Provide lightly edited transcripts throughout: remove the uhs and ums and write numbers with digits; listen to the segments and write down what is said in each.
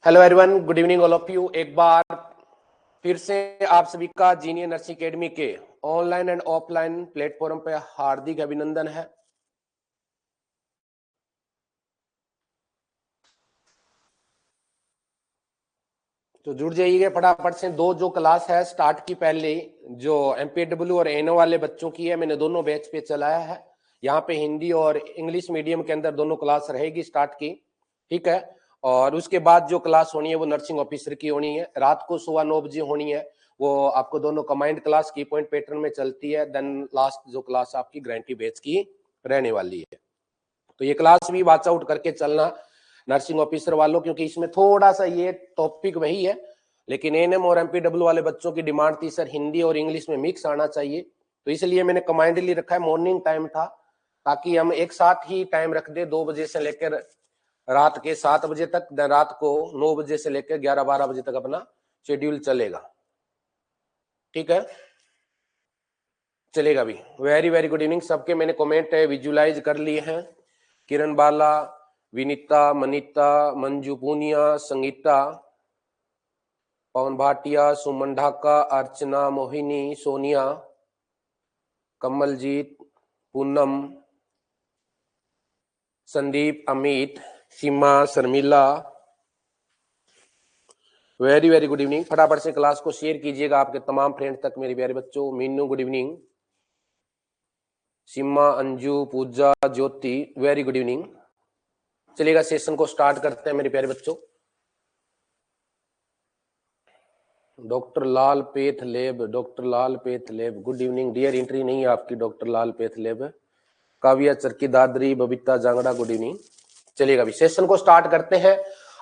Hello everyone, good evening all of you. एक बार फिर से आप सभी का जीनियर नर्सिंग एकेडमी के ऑनलाइन एंड ऑफलाइन प्लेटफॉर्म पे हार्दिक अभिनंदन है। तो जुड़ जाइए फटाफट से। दो जो क्लास है स्टार्ट की पहले जो एमपीडब्ल्यू और एनओ वाले बच्चों की है, मैंने दोनों बैच पे चलाया है। यहाँ पे हिंदी और इंग्लिश मीडियम के अंदर दोनों क्लास रहेगी स्टार्ट की, ठीक है। और उसके बाद जो क्लास होनी है वो नर्सिंग ऑफिसर की होनी है, रात को 9:15 बजे होनी है। वो आपको दोनों कमांड क्लास की पॉइंट पैटर्न में चलती है। देन लास्ट जो क्लास आपकी गारंटी बैच की रहने वाली है। तो ये क्लास भी वॉच आउट करके चलना नर्सिंग ऑफिसर वालों, क्योंकि इसमें थोड़ा सा ये टॉपिक वही है, लेकिन एएनएम और एमपीडब्ल्यू वाले बच्चों की डिमांड थी सर हिंदी और इंग्लिश में मिक्स आना चाहिए। तो इसलिए मैंने कमांडली रखा है, मॉर्निंग टाइम था, ताकि हम एक साथ ही टाइम रख दे 2 बजे से लेकर रात के 7 बजे तक। रात को 9 बजे से लेकर 11-12 बजे तक अपना शेड्यूल चलेगा, ठीक है, चलेगा भी। वेरी वेरी गुड इवनिंग सबके। मैंने कमेंट विजुलाइज कर लिए हैं। Kiran Bala, Vinita, Manita, Manju Punia, Sangeeta, Pawan Bhatia, Suman Dhaka, Archana, Mohini, Sonia, Kamaljeet, Poonam, Sandeep, Amit, Seema, Sharmila, very very good evening. फटाफट से क्लास को शेयर कीजिएगा आपके तमाम फ्रेंड तक मेरे प्यारे बच्चों। Meenu good evening, Seema, Anju, Pooja, Jyoti, very good evening. चलिएगा सेशन को स्टार्ट करते हैं मेरे प्यारे बच्चों। Doctor Lal path lab, doctor Lal path lab, good evening dear. Entry नहीं है आपकी doctor Lal path lab. Kavya Charkhi Dadri, Babita Jangra, good evening. चलिएगा अभी सेशन को स्टार्ट करते हैं।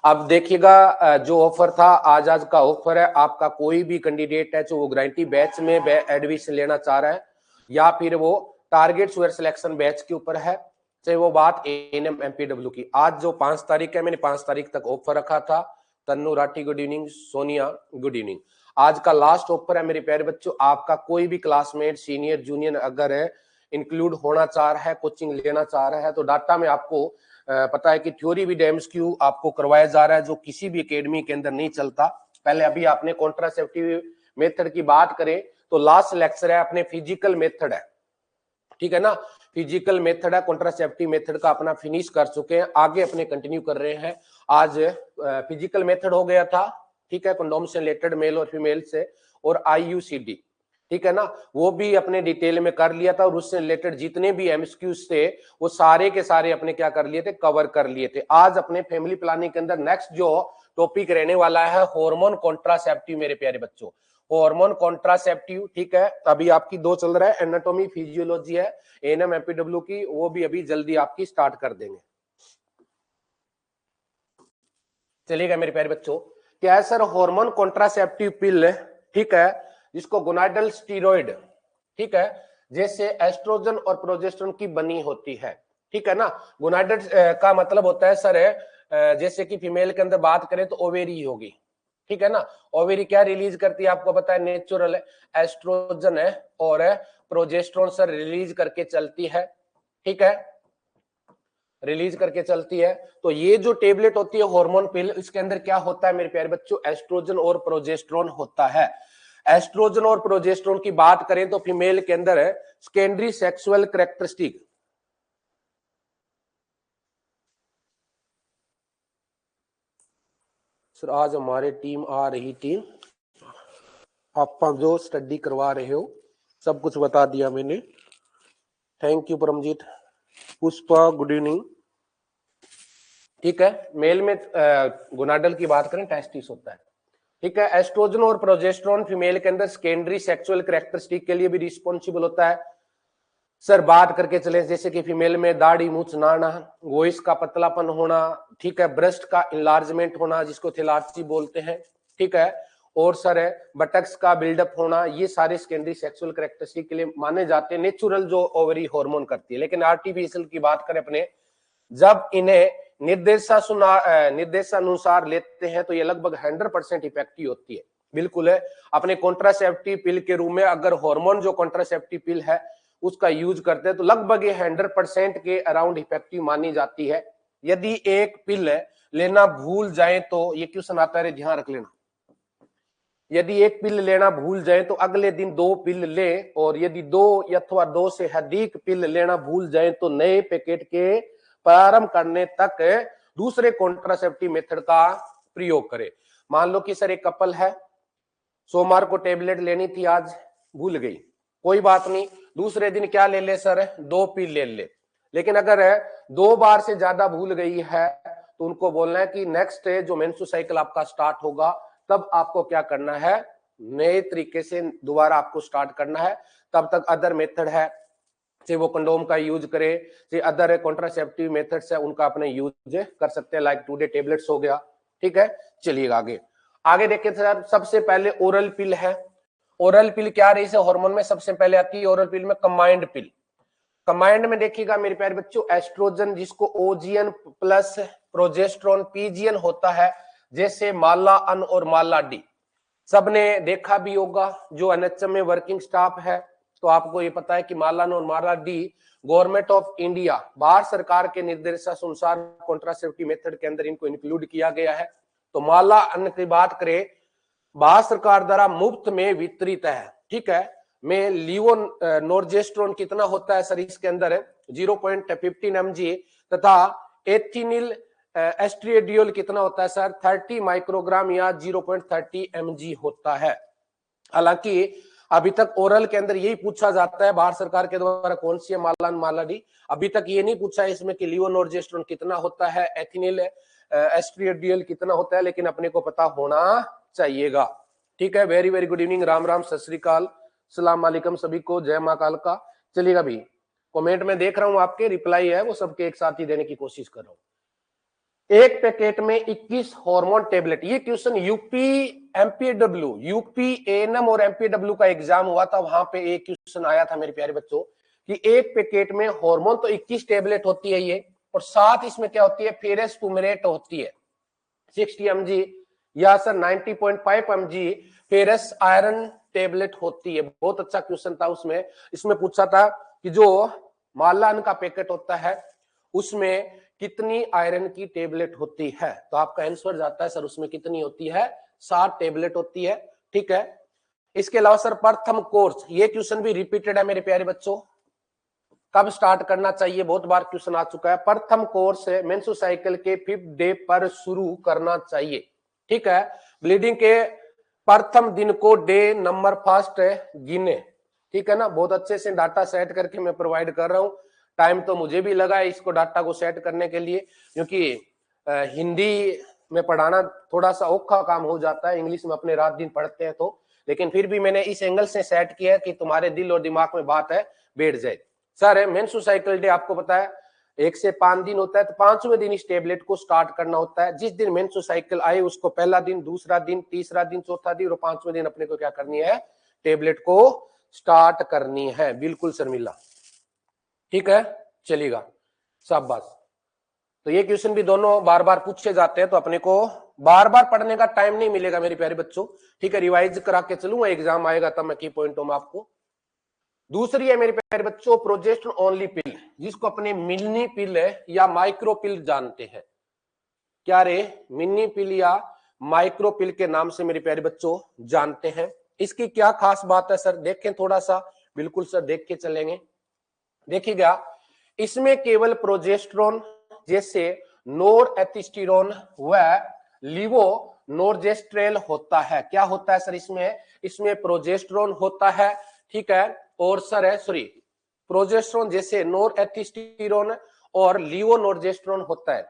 अब देखिएगा जो ऑफर था आज का ऑफर है, आपका कोई भी कैंडिडेट है जो वो गारंटी बैच में एडमिशन लेना चाह रहा है या फिर वो टारगेट सुअर सिलेक्शन बैच के ऊपर है, चाहे वो बात एएनएम एमपीडब्ल्यू की। आज जो 5 तारीख है, मैंने 5 तारीख तक ऑफर रखा था। Tannu Rathi good evening, Sonia good evening. आज का लास्ट ऑफर है मेरे प्यारे बच्चों। आपका कोई भी क्लासमेट सीनियर जूनियर अगर है इंक्लूड होना चाह रहा है, कोचिंग लेना चाह रहा है, तो डाटा में आपको पता है कि थ्योरी विद एमसीक्यू आपको करवाया जा रहा है, जो किसी भी एकेडमी के अंदर नहीं चलता। पहले अभी आपने कॉन्ट्रासेप्टिव मेथड की बात करें तो लास्ट लेक्चर है अपने फिजिकल मेथड है, ठीक है ना। फिजिकल मेथड है, कॉन्ट्रासेप्टिव मेथड का अपना फिनिश कर चुके हैं, आगे अपने कंटिन्यू कर रहे हैं। आज फिजिकल मेथड हो गया था, ठीक है, कंडोम से रिलेटेड मेल और फीमेल से, और आईयूसीडी, ठीक है ना, वो भी अपने डिटेल में कर लिया था। और उससे रिलेटेड जितने भी एमसीक्यूज थे वो सारे के सारे अपने क्या कर लिए थे, कवर कर लिए थे। आज अपने फैमिली प्लानिंग के अंदर नेक्स्ट जो टॉपिक रहने वाला है हार्मोन कॉन्ट्रासेप्टिव मेरे प्यारे बच्चों, हार्मोन कॉन्ट्रासेप्टिव, ठीक है। अभी आपकी 2 चल रहा है, एनाटॉमी फिजियोलॉजी है एएनएम एमपीडब्ल्यू की, वो भी अभी जल्दी आपकी स्टार्ट कर देंगे। चलिएगा मेरे प्यारे बच्चों, क्या है सर हार्मोन कॉन्ट्रासेप्टिव पिल, ठीक है, जिसको गोनाडल स्टीरॉइड, ठीक है, जैसे एस्ट्रोजन और प्रोजेस्टेरोन की बनी होती है, ठीक है ना। गोनाडल का मतलब होता है सर जैसे कि फीमेल के अंदर बात करें तो ओवेरी होगी, ठीक है ना। ओवेरी क्या रिलीज करती है आपको पता है, नेचुरल एस्ट्रोजन है और प्रोजेस्टेरोन सर रिलीज करके चलती है, ठीक है, रिलीज करके चलती है। तो ये जो टेबलेट होती है हार्मोन पिल, इसके अंदर क्या होता है मेरे प्यारे बच्चों, एस्ट्रोजन और प्रोजेस्टेरोन होता है। एस्ट्रोजन और प्रोजेस्टेरोन की बात करें तो फीमेल के अंदर है सेकेंडरी सेक्सुअल कैरेक्टरिस्टिक, सर आज हमारे टीम आ रही थी, आप जो स्टडी करवा रहे हो सब कुछ बता दिया मैंने, thank you Paramjeet. Pushpa good evening, ठीक है। मेल में गोनाडल की बात करें टेस्टिस होता है, ठीक है। एस्ट्रोजन और प्रोजेस्टेरोन फीमेल के अंदर सेकेंडरी सेक्सुअल कैरेक्टरिस्टिक के लिए भी रिस्पॉन्सिबल होता है। सर बात करके चले जैसे कि फीमेल में दाढ़ी मूछ ना आना, वॉइस का पतलापन होना, ठीक है, ब्रेस्ट का इनलार्जमेंट होना जिसको थैलार्जी बोलते हैं, ठीक है, और सर है बटक्स का बिल्डअप होना, ये सारे सेकेंडरी सेक्सुअल कैरेक्टरिस्टिक के लिए माने जाते हैं, नेचुरल जो ओवरी हार्मोन करती है। लेकिन आर्टिफिशियल की बात करें अपने, जब इन्हें निर्देशानुसार लेते हैं तो ये लगभग 100% इफेक्टिव होती है, बिल्कुल है। अपने कॉन्ट्रासेप्टिव पिल के रूप में अगर हार्मोन जो कॉन्ट्रासेप्टिव पिल है उसका यूज करते हैं तो लगभग ये 100% के अराउंड इफेक्टिव मानी जाती है। यदि एक पिल लेना भूल जाए तो ये क्वेश्चन आता है, ध्यान रख लेना। यदि एक पिल लेना भूल जाए तो अगले दिन 2 पिल ले, और यदि 2 अथवा 2 से अधिक पिल लेना भूल जाए तो नए पैकेट के प्रारंभ करने तक दूसरे कॉन्ट्रासेप्टिव मेथड का प्रयोग करें। मान लो कि सर एक कपल है, सोमवार को टेबलेट लेनी थी, आज भूल गई, कोई बात नहीं, दूसरे दिन क्या ले ले सर, 2 पिल ले ले। लेकिन अगर 2 बार से ज्यादा भूल गई है तो उनको बोलना है कि नेक्स्ट जो मेंस्ट्रुअल साइकिल आपका स्टार्ट होगा तब आपको क्या करना है, नए तरीके से दोबारा आपको स्टार्ट करना है। तब तक अदर मेथड है, चाहे वो कंडोम का यूज करे, चाहे अदर कॉन्ट्रासेप्टिव मेथड्स है उनका अपने यूज कर सकते हैं, लाइक 2 डे टेबलेट्स हो गया। ठीक है, चलिए आगे आगे देखिए सर। सबसे पहले ओरल पिल है। ओरल पिल क्या रही है, हार्मोन में सबसे पहले आती है ओरल पिल में कंबाइंड पिल। कंबाइंड में देखिएगा मेरे प्यारे बच्चों, एस्ट्रोजन जिसको ओजीएन प्लस प्रोजेस्ट्रॉन पीजीएन होता है, जैसे माला अन और माला डी। सबने देखा भी होगा, जो एनएचएम में वर्किंग स्टाफ है तो आपको ये पता है कि माला अन और Mala D government of India Bharat सरकार के निर्देशानुसार कॉन्ट्रासेप्टिव मेथड के अंदर इनको इंक्लूड किया गया है। तो माला अन की बात करें, भारत सरकार द्वारा मुफ्त में वितरित है। ठीक है, में लिवो नोर्जेस्ट्रोन कितना होता है सर, इसके अंदर 0.15 mg, तथा एथिनिल एस्ट्रिएडियोल कितना होता है सर, 30 माइक्रोग्राम या 0.30 mg होता है। हालांकि अभी तक ओरल के अंदर यही पूछा जाता है भारत सरकार के द्वारा कौन सी है, माला माला डी। अभी तक ये नहीं पूछा है इसमें कि लिवोनोर्जेस्ट्रोन कितना होता है, एथिनिल एस्ट्रिएडियोल कितना होता है, लेकिन अपने को पता होना चाहिएगा। ठीक है, very very good evening, Ram Ram, सत श्री अकाल, सलाम वालेकुम सभी को, जय मां काल का। चलिएगा भी, कमेंट में देख रहा हूं आपके रिप्लाई है वो सबके एक साथ ही देने की कोशिश कर रहा हूं। एक पैकेट में 21 हार्मोन टेबलेट, ये question UP MPW, UP ANM और एमपीडब्ल्यू का एग्जाम हुआ था, वहां पे एक क्वेश्चन आया था मेरे प्यारे बच्चों कि एक पैकेट में हार्मोन तो 21 टेबलेट होती है ये, और साथ इसमें क्या होती है, फेरस फुमेरेट होती है 60 mg, या sir 90.5 mg ferrous iron tablet होती है। बहुत अच्छा क्वेश्चन था उसमें। इसमें पूछा था कि जो मालान का पैकेट होता है उसमें कितनी आयरन की टेबलेट होती है, तो आपका आंसर जाता है सर उसमें कितनी होती है, 7 टेबलेट होती है। ठीक है, इसके अलावा सर प्रथम कोर्स, ये क्वेश्चन भी रिपीटेड है मेरे प्यारे बच्चों, कब स्टार्ट करना चाहिए, बहुत बार क्वेश्चन आ चुका है। प्रथम कोर्स मेंस्ट्रुअल साइकिल के 5th डे पर शुरू करना चाहिए। ठीक है, ब्लीडिंग के प्रथम दिन को डे नंबर फर्स्ट गिने। ठीक है ना, बहुत अच्छे से डाटा सेट करके मैं प्रोवाइड कर रहा हूं। टाइम तो मुझे भी लगा है इसको डाटा को सेट करने के लिए, क्योंकि हिंदी में पढ़ाना थोड़ा सा औखा काम हो जाता है, इंग्लिश में अपने रात दिन पढ़ते हैं तो, लेकिन फिर भी मैंने इस एंगल से सेट किया है कि तुम्हारे दिल और दिमाग में बात है बैठ जाए। सर मेंस्ट्रुअल साइकिल डे आपको पता है 1 से 5 दिन होता है, तो 5वें दिन इस टेबलेट को स्टार्ट करना होता है। जिस दिन मेंस्ट्रुअल साइकिल आए उसको पहला दिन, दूसरा दिन, तीसरा दिन, चौथा दिन और 5वें दिन अपने को क्या करनी है, टेबलेट को स्टार्ट करनी है। बिल्कुल शर्मिला, ठीक है, चलेगा, शाबाश। तो ये क्वेश्चन भी दोनों बार बार पूछे जाते हैं, तो अपने को बार बार पढ़ने का टाइम नहीं मिलेगा मेरे प्यारे बच्चों। ठीक है, रिवाइज करा के चलूंगा, एग्जाम आएगा तब मैं की पॉइंट में आपको। दूसरी है मेरे प्यारे बच्चों प्रोजेस्टेरोन ओनली पिल, जिसको अपने मिनी पिल या माइक्रो पिल जानते हैं। क्या रे, मिनी पिल या माइक्रो पिल के नाम से मेरे प्यारे बच्चों जानते हैं। इसकी क्या खास बात है सर, देखें थोड़ा सा, बिल्कुल सर देख के चलेंगे। देखिएगा, इसमें केवल प्रोजेस्टेरोन जैसे नोरएथिस्टेरोन व लिवो नोर्जेस्ट्रेल होता है। क्या होता है सर इसमें प्रोजेस्टेरोन होता है। ठीक है, और सर है सॉरी प्रोजेस्टेरोन जैसे नोरएथिस्टेरोन और लिवोनोर्जेस्टेरोन होता है।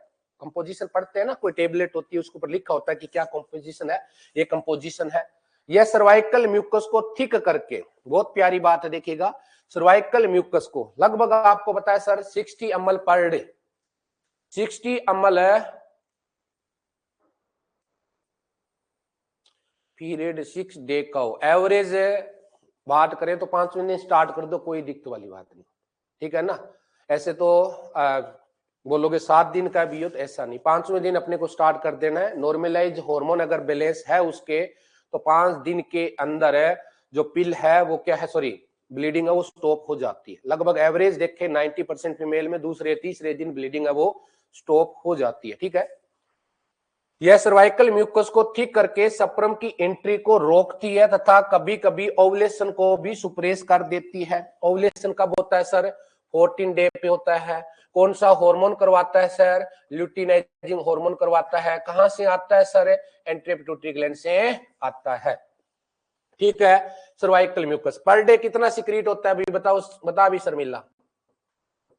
कंपोजिशन पढ़ते हैं ना, कोई टेबलेट होती है उसके ऊपर लिखा होता है कि क्या कंपोजिशन है, ये कंपोजिशन है। यह सर्वाइकल म्यूकस को थिक करके, बहुत प्यारी बात है, देखिएगा सर्वाइकल म्यूकस को लगभग आपको पता है sir 60 ml per day, 60 ml है पीरियड 6 डे का एवरेज बात करें तो 5वें दिन स्टार्ट कर दो, कोई दिक्कत वाली बात नहीं। ठीक है ना, ऐसे तो बोलोगे 7 दिन का भी हो, तो ऐसा नहीं, 5वें दिन अपने को स्टार्ट कर देना है। नॉर्मलाइज हार्मोन अगर बैलेंस है उसके, तो 5 दिन के अंदर है जो पिल है वो क्या है, सॉरी ब्लीडिंग है वो स्टॉप हो जाती है। लगभग एवरेज देखें 90% फीमेल में दूसरे तीसरे दिन ब्लीडिंग है वो स्टॉप हो जाती है। ठीक है, यह सर्वाइकल म्यूकस को ठीक करके सप्रम की एंट्री को रोकती है तथा कभी कभी ओवुलेशन को भी सुप्रेस कर देती है। ओवुलेशन कब होता है सर? 14 डे पे होता है। कौन सा हार्मोन करवाता है सर? ल्यूटिनाइजिंग हार्मोन करवाता है। कहां से आता है सर? एंट्री पिट्यूटरी ग्लैंड से आता है। ठीक है। सर्वाइकल म्यूकस पर डे कितना सिक्रीट होता है अभी बताओ, बता अभी शर्मिला,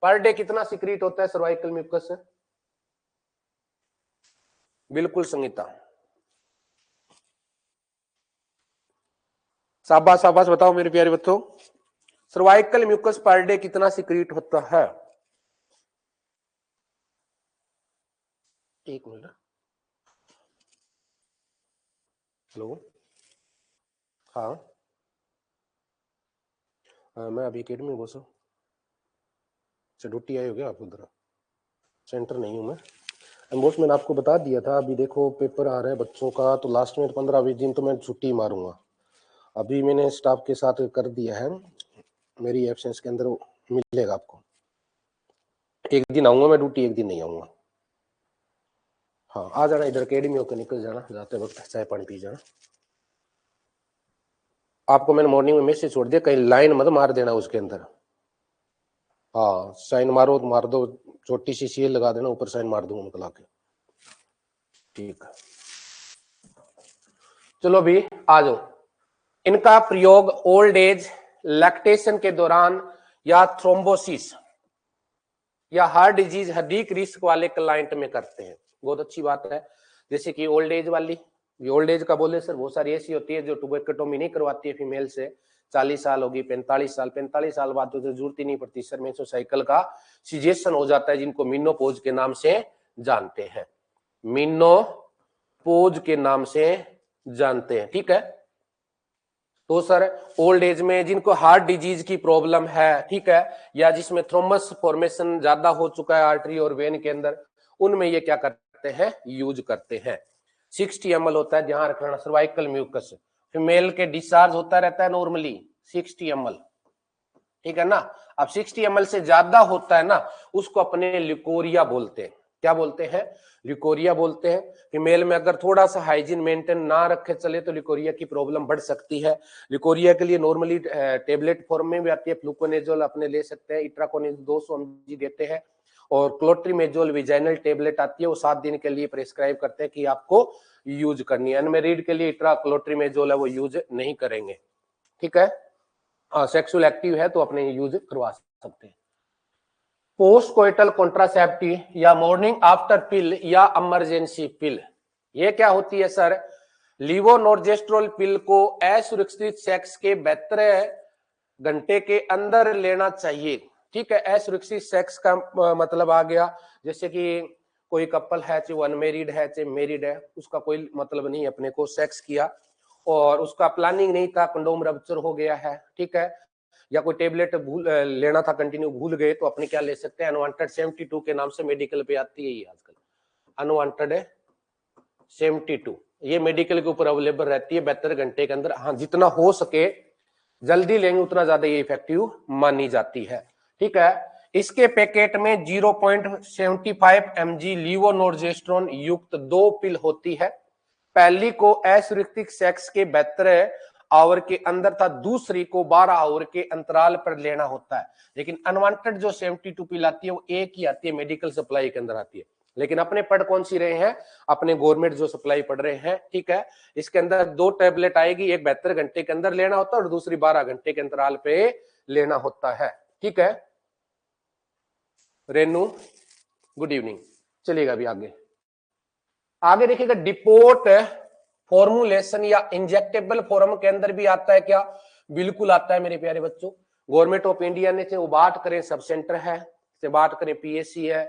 पर डे कितना सिक्रीट होता है सर्वाइकल म्यूकस से? बिल्कुल संगीता, शाबाश शाबाश, बताओ मेरे प्यारे बच्चों, सर्वाइकल म्यूकस पर डे कितना सिक्रीट होता है? एक मिनट। हेलो, हाँ मैं अभी अकेडमी में बॉस हूँ। अच्छा ड्यूटी आए हो गया आप उधर? सेंटर नहीं हूँ मैं बॉस, मैंने आपको बता दिया था। अभी देखो पेपर आ रहा है बच्चों का, तो लास्ट में 15-20 दिन तो मैं छुट्टी मारूंगा। अभी मैंने स्टाफ के साथ कर दिया है, मेरी एब्सेंस के अंदर मिलेगा आपको। एक दिन आऊंगा मैं ड्यूटी, एक दिन नहीं आऊंगा। हाँ आ जाना इधर अकेडमी होकर निकल जाना, जाते वक्त चाय पानी पी जाना। आपको मैंने मॉर्निंग में मैसेज छोड़ दिया, कहीं लाइन मत मार देना उसके अंदर। हाँ साइन मारो तो मार दो, छोटी सी सील लगा देना, ऊपर साइन मार दूंगा मतलब आके। ठीक है चलो अभी आ जाओ। इनका प्रयोग ओल्ड एज, लैक्टेशन के दौरान या थ्रोम्बोसिस या हार्ट डिजीज, हड्डी रिस्क वाले क्लाइंट में करते हैं। बहुत अच्छी बात है। जैसे कि ओल्ड एज वाली, ओल्ड एज का बोले सर बहुत सारी ऐसी होती है जो टुबेक्टोमी नहीं करवाती है फीमेल से, 40 साल होगी, 45 साल, 45 साल बाद तो जरूरत ही नहीं पड़ती सर, मेसोसाइकिल का सिजेशन हो जाता है, जिनको मीनोपोज के नाम से जानते हैं, मीनोपोज के नाम से जानते हैं। ठीक है, तो सर ओल्ड एज में जिनको हार्ट डिजीज की प्रॉब्लम है, ठीक है, या जिसमें थ्रोम्बस फॉर्मेशन ज्यादा हो चुका है आर्टरी और वेन के अंदर, उनमें ये क्या करते हैं, यूज करते हैं। 60 ml होता है, ध्यान रखना, सर्वाइकल म्यूकस फीमेल के डिस्चार्ज होता रहता है नॉर्मली 60 ml, ठीक है ना। अब 60 ml से ज्यादा होता है ना, उसको अपने लिकोरिया बोलते हैं। क्या बोलते हैं? लिकोरिया बोलते हैं। फीमेल में अगर थोड़ा सा हाइजीन मेंटेन ना रखे चले तो लिकोरिया की प्रॉब्लम बढ़ सकती है। लिकोरिया के लिए नॉर्मली टेबलेट फॉर्म में भी आती है, फ्लूकोनेजोल अपने ले सकते हैं, इट्राकोनिज 200 mg देते हैं, और क्लोट्रीमेजोल विजाइनल टेबलेट आती है, वो 7 दिन के लिए प्रेस्क्राइब करते हैं कि आपको यूज करनी है। अनमेरिड के लिए इट्रा क्लोट्रीमेजोल है वो यूज नहीं करेंगे। ठीक है, सेक्सुअल एक्टिव है तो अपने यूज करवा सकते हैं। पोस्ट कोइटल कॉन्ट्रासेप्टिव या मॉर्निंग आफ्टर पिल या इमरजेंसी पिल, ये क्या होती है सर? लीवोनॉर्जेस्ट्रोल पिल को असुरक्षित सेक्स के 72 घंटे के अंदर लेना चाहिए। ठीक है, असुरक्षित सेक्स का मतलब आ गया, जैसे कि कोई कपल है, चाहे वो अनमेरिड है चाहे मेरिड है, उसका कोई मतलब नहीं, अपने को सेक्स किया और उसका प्लानिंग नहीं था, कंडोम रप्चर हो गया है, ठीक है, या कोई टेबलेट भूल लेना था कंटिन्यू भूल गए, तो अपने क्या ले सकते हैं, अनवांटेड 72 के नाम से मेडिकल पे आती है ये आजकल, अनवांटेड 72, ये मेडिकल के ऊपर अवेलेबल रहती है 72 घंटे के अंदर। हाँ जितना हो सके जल्दी लेंगे उतना ज्यादा ये इफेक्टिव मानी जाती है। ठीक है, इसके पैकेट में 0.75 mg लीवोनॉर्जेस्ट्रोन युक्त 2 पिल होती है। पहली को असुरक्षित सेक्स के 72 आवर के अंदर था, दूसरी को 12 आवर के अंतराल पर लेना होता है। लेकिन अनवांटेड जो 72 पिल आती है वो एक ही आती है, मेडिकल सप्लाई के अंदर आती है। लेकिन अपने पढ़ कौन सी रहे हैं? अपने गवर्नमेंट जो सप्लाई पढ़ रहे हैं। ठीक है, इसके अंदर 2 टैबलेट आएगी, एक 72 घंटे के अंदर लेना होता है और दूसरी 12 घंटे के अंतराल पे लेना होता है। ठीक है रेनू, गुड इवनिंग। चलिएगा अभी आगे, आगे देखिएगा डिपोट फॉर्मुलेशन या इंजेक्टेबल फॉर्म के अंदर भी आता है क्या? बिल्कुल आता है मेरे प्यारे बच्चों। गवर्नमेंट ऑफ इंडिया ने वो बात करें सब सेंटर है, से बात करें पीएससी है,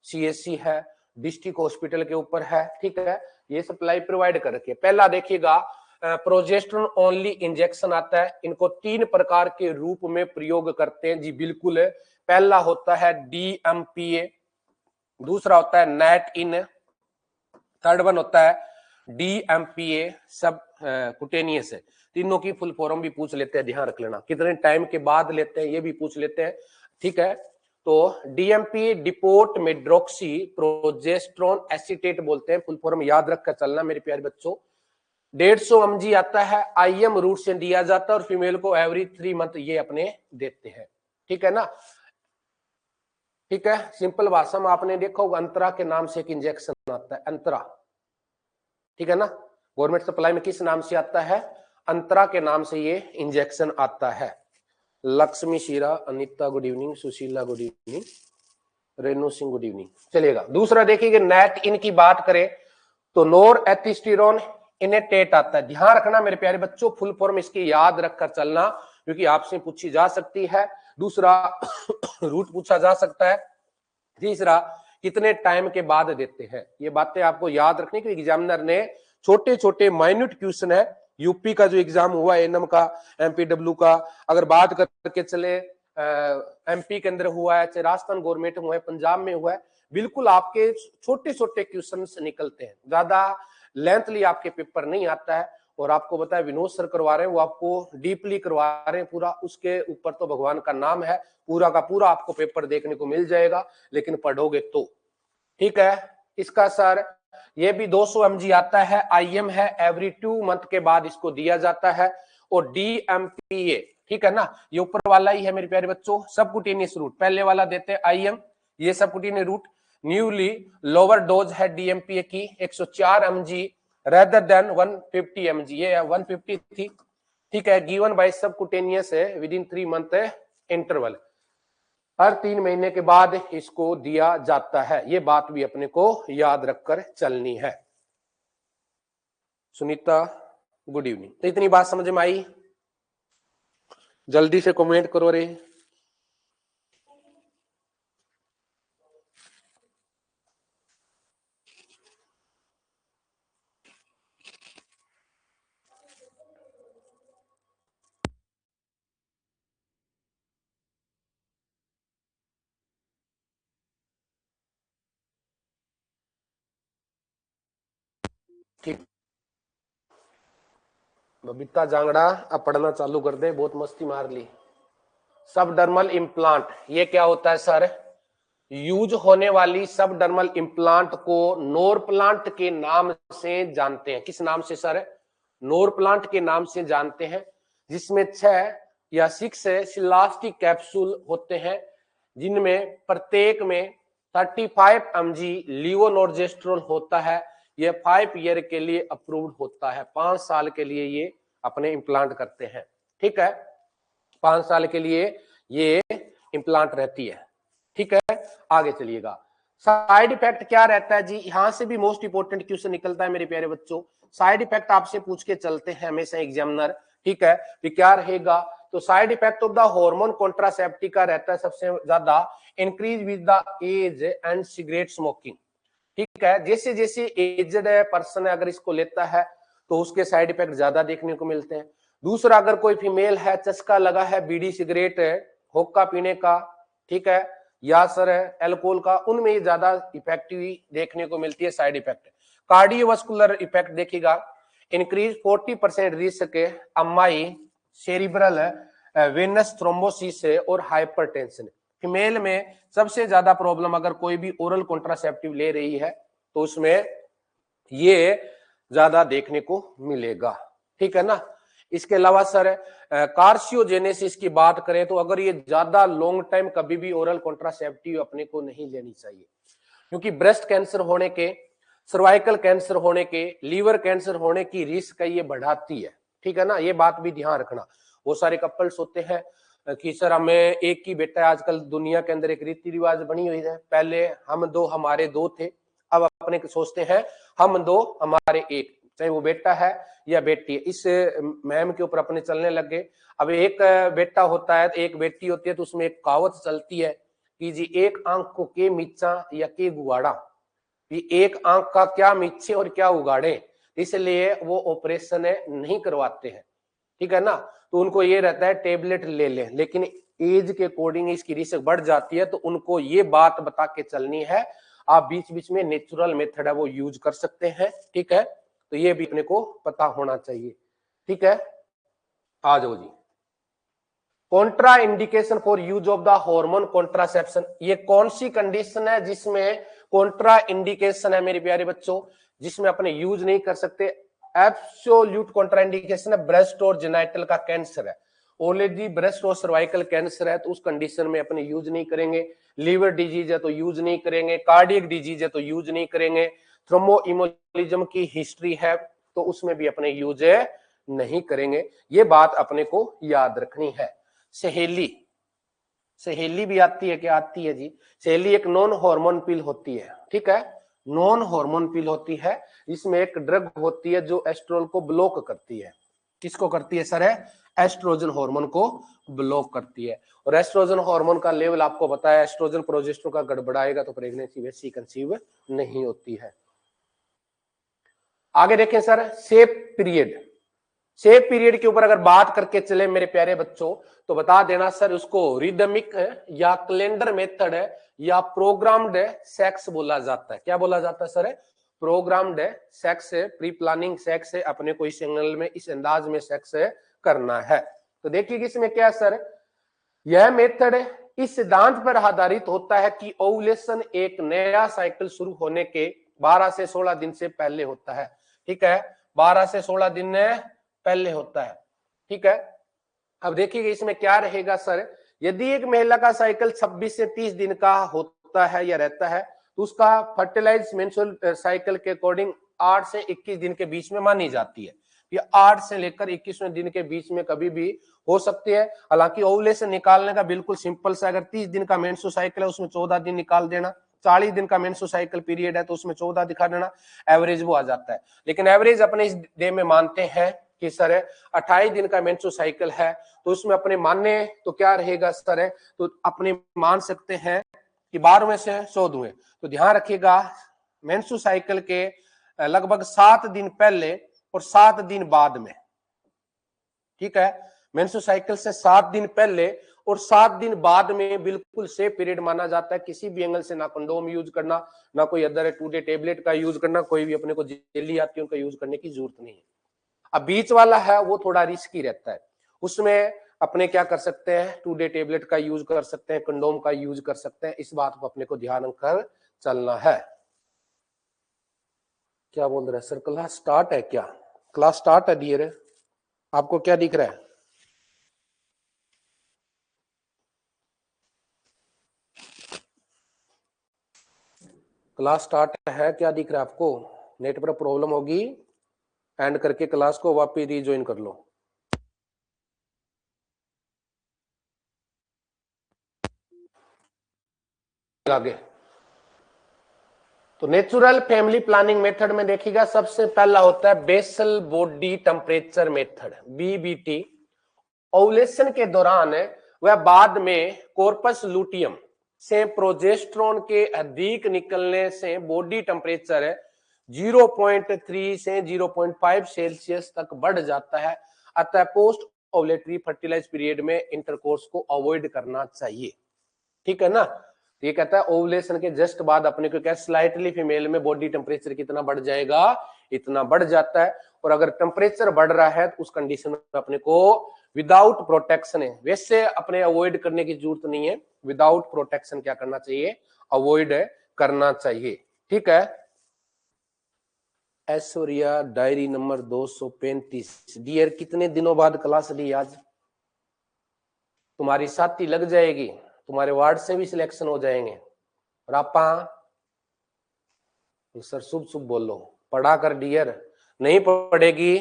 सीएससी है, डिस्ट्रिक्ट हॉस्पिटल के ऊपर है। ठीक है, ये सप्लाई प्रोवाइड कर रखी है। पहला देखिएगा प्रोजेस्टेरोन ओनली इंजेक्शन आता है, इनको 3 प्रकार के रूप में प्रयोग करते हैं जी, बिल्कुल। पहला होता है डीएमपीए, दूसरा होता है नेट इन, थर्ड वन होता है डीएमपीए सब कुटेनियस है। तीनों की फुल फॉर्म भी पूछ लेते हैं, ध्यान रख लेना, कितने टाइम के बाद लेते हैं ये भी पूछ लेते हैं। ठीक है, तो DMP depot medroxy progesterone acetate बोलते हैं, फुल फॉर्म याद रखकर चलना मेरे प्यारे बच्चों। 150 mg आता है, आईएम रूट से दिया जाता है और फीमेल को एवरी 3 मंथ ये अपने देते हैं, ठीक है ना। ठीक है, सिंपल भाषा में आपने देखा होगा अंतरा के नाम से एक इंजेक्शन आता है, अंतरा, ठीक है ना। गवर्नमेंट सप्लाई में किस नाम से आता है, अंतरा के नाम से ये इंजेक्शन आता है। लक्ष्मी शीरा, Anita good evening, Sushila good evening, Renu Singh good evening. चलिएगा दूसरा देखिए, नेट इन की बात करें तो नोर एथिस्टेरोन इनेटेट आता है। ध्यान रखना मेरे प्यारे बच्चों, फुल फॉर्म इसकी याद रखकर चलना क्योंकि आपसे पूछी जा सकती है। दूसरा रूट पूछा जा सकता है। तीसरा कितने टाइम के बाद देते हैं, ये बातें आपको याद रखनी कि एग्जामिनर ने छोटे छोटे माइन्यूट क्वेश्चन है। यूपी का जो एग्जाम हुआ एनएम का, एमपीडब्ल्यू का, अगर बात करके चले एमपी के अंदर हुआ है, चाहे राजस्थान गवर्नमेंट में हुआ है, पंजाब में हुआ है, बिल्कुल आपके छोटे छोटे क्वेश्चन निकलते हैं, ज्यादा लेंथली आपके पेपर नहीं आता है। और आपको बताया विनोद सर करवा रहे हैं, वो आपको डीपली करवा रहे हैं पूरा, उसके ऊपर तो भगवान का नाम है, पूरा का पूरा आपको पेपर देखने को मिल जाएगा, लेकिन पढ़ोगे तो, ठीक है। इसका सर ये भी 200 mg आता है, आईएम है, एवरी 2 मंथ के बाद इसको दिया जाता है। और डीएमपीए, ठीक है ना, ये ऊपर वाला ही है मेरे प्यारे बच्चों, सबकुटेनियस रूट, पहले वाला देते हैं आईएम, ये subcutaneous route. Newly lower dose है डीएमपीए की 104 mg रेदर देन 150 mg, ये 150 थी, ठीक है। गिवन बाय सबकुटेनियस है विद इन 3 मंथ इंटरवल, हर 3 महीने के बाद इसको दिया जाता है। ये बात भी अपने को याद रखकर चलनी है। Sunita good evening. तो इतनी बात समझ में आई, जल्दी से कमेंट करो रे। ठीक, बबीता जांगड़ा अब पढ़ना चालू कर दे, बहुत मस्ती मार ली। सबडर्मल इम्प्लांट, ये क्या होता है सर, यूज होने वाली सबडर्मल इम्प्लांट को नोर प्लांट के नाम से जानते हैं। किस नाम से सर, नोर प्लांट के नाम से जानते हैं, जिसमें 6 या 6 सिलास्टिक कैप्सूल होते हैं, जिनमें प्रत्येक में 35 mg लिवोनोर्जेस्ट्रोन होता है। ये 5 ईयर के लिए अप्रूव्ड होता है, 5 साल के लिए ये अपने इम्प्लांट करते हैं, ठीक है, 5 साल के लिए ये इम्प्लांट रहती है, ठीक है। आगे चलिएगा, साइड इफेक्ट क्या रहता है जी, यहां से भी मोस्ट इंपोर्टेंट क्वेश्चन निकलता है मेरे प्यारे बच्चों। साइड इफेक्ट आपसे पूछ के चलते हैं हमेशा एग्जामिनर, ठीक है, कि क्या रहेगा। तो side effect of the hormone contraceptive का रहता है सबसे ज्यादा, increase with the age and cigarette smoking, ठीक है। जैसे जैसे एजड पर्सन अगर इसको लेता है तो उसके साइड इफेक्ट ज्यादा देखने को मिलते हैं। दूसरा, अगर कोई फीमेल है, चस्का लगा है बीड़ी सिगरेट हुक्का पीने का, ठीक है, या सर एल्कोहल का, उनमें ये ज्यादा इफेक्टिव देखने को मिलती है साइड इफेक्ट। कार्डियोवास्कुलर इफेक्ट देखिएगा, इंक्रीज 40% रिस्क अम्माई सेरिब्रल वेनस थ्रोम्बोसिस और हाइपरटेंशन। फीमेल में सबसे ज्यादा प्रॉब्लम अगर कोई भी ओरल कॉन्ट्रासेप्टिव ले रही है तो उसमें ये ज्यादा देखने को मिलेगा, ठीक है ना। इसके अलावा सर कार्सियोजेनेसिस की बात करें तो अगर ये ज्यादा लॉन्ग टाइम कभी भी ओरल कॉन्ट्रासेप्टिव अपने को नहीं लेनी चाहिए, क्योंकि ब्रेस्ट कैंसर होने के, सर्वाइकल कैंसर होने के, लीवर कैंसर होने की रिस्क ये बढ़ाती है, ठीक है ना। ये बात भी ध्यान रखना। वो सारे कपल्स होते हैं कि सर हमें एक ही बेटा है, आजकल दुनिया के अंदर एक रीति रिवाज बनी हुई है, पहले हम दो हमारे दो थे, अब अपने सोचते हैं हम दो हमारे एक, चाहे वो बेटा है या बेटी है, इस मैम के ऊपर अपने चलने लग गए। अब एक बेटा होता है एक बेटी होती है, तो उसमें एक कहावत चलती है कि जी एक आंख को के मीचा या के गुगाड़ा, कि एक आंख का क्या मीचे और क्या उगाड़े, इसलिए वो ऑपरेशन नहीं करवाते हैं, ठीक है ना। तो उनको ये रहता है टेबलेट ले लें, लेकिन एज के अकॉर्डिंग इसकी रिस्क बढ़ जाती है, तो उनको ये बात बता के चलनी है। आप बीच बीच में नेचुरल मेथड है वो यूज कर सकते हैं, ठीक है, तो ये भी अपने को पता होना चाहिए, ठीक है। आ जाओ जी, contraindication for use of the hormone contraception, ये कौन सी कंडीशन है जिसमें कॉन्ट्रा इंडिकेशन है मेरे प्यारे बच्चों, जिसमें अपने यूज नहीं कर सकते? एब्सोल्यूट कॉन्ट्रा इंडिकेशन है ब्रेस्ट और जेनाइटल का कैंसर है, ऑलरेडी ब्रेस्ट और सर्वाइकल कैंसर है तो उस कंडीशन में अपने यूज नहीं करेंगे। लीवर डिजीज है तो यूज नहीं करेंगे, कार्डियक डिजीज है तो यूज नहीं करेंगे, थ्रोम्बोइमोलिज्म की हिस्ट्री है तो उसमें भी अपने यूज नहीं करेंगे। ये बात अपने को याद रखनी है। सहेली, सहेली भी आती है क्या? आती है जी। सहेली एक नॉन हार्मोन पिल होती है, ठीक है, नॉन हार्मोन पिल होती है, इसमें एक ड्रग होती है जो एस्ट्रोल को ब्लॉक करती है। किसको करती है सर? एस्ट्रोजन हार्मोन को ब्लॉक करती है। और एस्ट्रोजन हार्मोन का लेवल आपको पता है, एस्ट्रोजन प्रोजेस्टेरोन का गड़बड़ाएगा तो प्रेगनेंसी वैसी कंसीव नहीं होती है। आगे देखें sir, safe period. Safe period के ऊपर अगर बात करके चले मेरे प्यारे बच्चों तो बता देना सर, उसको रिदमिक या कैलेंडर मेथड या प्रोग्राम्ड सेक्स बोला जाता है। क्या बोला जाता है sir? Programmed sex, pre planning sex, अपने को इस एंगल में इस अंदाज में सेक्स करना है। तो देखिए इसमें क्या है सर, यह मेथड इस सिद्धांत पर आधारित होता है कि ओव्यूलेशन एक नया साइकिल शुरू होने के 12 से 16 दिन से पहले होता है, ठीक है, 12 से 16 दिन पहले होता है, ठीक है। अब देखिए इसमें क्या रहेगा सर, यदि एक महिला का साइकिल 26 से 30 दिन का होता है या रहता है तो उसका फर्टिलाइज मेंस्ट्रुअल साइकिल के अकॉर्डिंग 8 से 21 दिन के बीच में मानी जाती है। ये 8 से लेकर 21वें दिन के बीच में कभी भी हो सकती है। हालांकि ओव्यूलेशन निकालने का बिल्कुल सिंपल सा, अगर 30 दिन का मेंस्ट्रुअल साइकिल है उसमें 14 दिन निकाल देना, 40 दिन का मेंस्ट्रुअल साइकिल पीरियड है तो उसमें 14 दिखा देना, एवरेज वो आ जाता है। लेकिन एवरेज अपने इस डे में मानते हैं कि सर 28 दिन का मेंस्ट्रुअल साइकिल है तो उसमें अपने मानने तो क्या रहेगा सर, तो अपने मान सकते हैं कि 12वें से 14वें। तो ध्यान रखिएगा मेंस्ट्रुअल साइकिल के लगभग 7 दिन पहले और 7 दिन बाद में, ठीक है, मेंस्ट्रुअल साइकिल से 7 दिन पहले और 7 दिन बाद में बिल्कुल सेफ पीरियड माना जाता है। किसी भी एंगल से ना कंडोम यूज करना, ना कोई अदर 2 डे टेबलेट का यूज करना, कोई भी अपने को जेली आती है उनका यूज करने की जरूरत नहीं है। अब बीच वाला है वो थोड़ा रिस्की रहता है, उसमें अपने क्या कर सकते हैं, 2 डे टेबलेट का यूज कर सकते हैं, कंडोम का यूज कर सकते हैं। इस बात को अपने को ध्यान कर चलना है। क्या बोल रहे हैं सर, क्लास स्टार्ट है क्या? क्लास स्टार्ट है डियर, आपको क्या दिख रहा है? क्लास स्टार्ट है क्या दिख रहा है आपको? नेट पर प्रॉब्लम होगी, एंड करके क्लास को वापस रीज्वाइन कर लो। आगे तो नेचुरल फैमिली प्लानिंग मेथड में देखिएगा सबसे पहला होता है basal body temperature method, BBT. Ovulation के दौरान वह बाद में कॉर्पस लूटियम से प्रोजेस्टेरोन के अधिक निकलने से बॉडी टेम्परेचर 0.3 से 0.5 सेल्सियस तक बढ़ जाता है। अतः पोस्ट ओव्यूलेटरी फर्टिलाइज पीरियड में इंटरकोर्स को अवॉइड करना चाहिए, ठीक है ना। ये कहता है ओव्यूलेशन के जस्ट बाद अपने को क्या स्लाइटली फीमेल में बॉडी टेम्परेचर कितना बढ़ जाएगा, इतना बढ़ जाता है। और अगर टेम्परेचर बढ़ रहा है तो उस कंडीशन में अपने को विदाउट प्रोटेक्शन है, वैसे अपने अवॉइड करने की जरूरत नहीं है, विदाउट प्रोटेक्शन क्या करना चाहिए, अवॉइड करना चाहिए, ठीक है। Aishwarya diary number 235। डियर कितने दिनों बाद क्लास ली आज? तुम्हारी साथी लग जाएगी, तुम्हारे वार्ड से भी सिलेक्शन हो जाएंगे। और आप सर शुभ शुभ बोलो, पढ़ा कर डियर, नहीं पढ़ेगी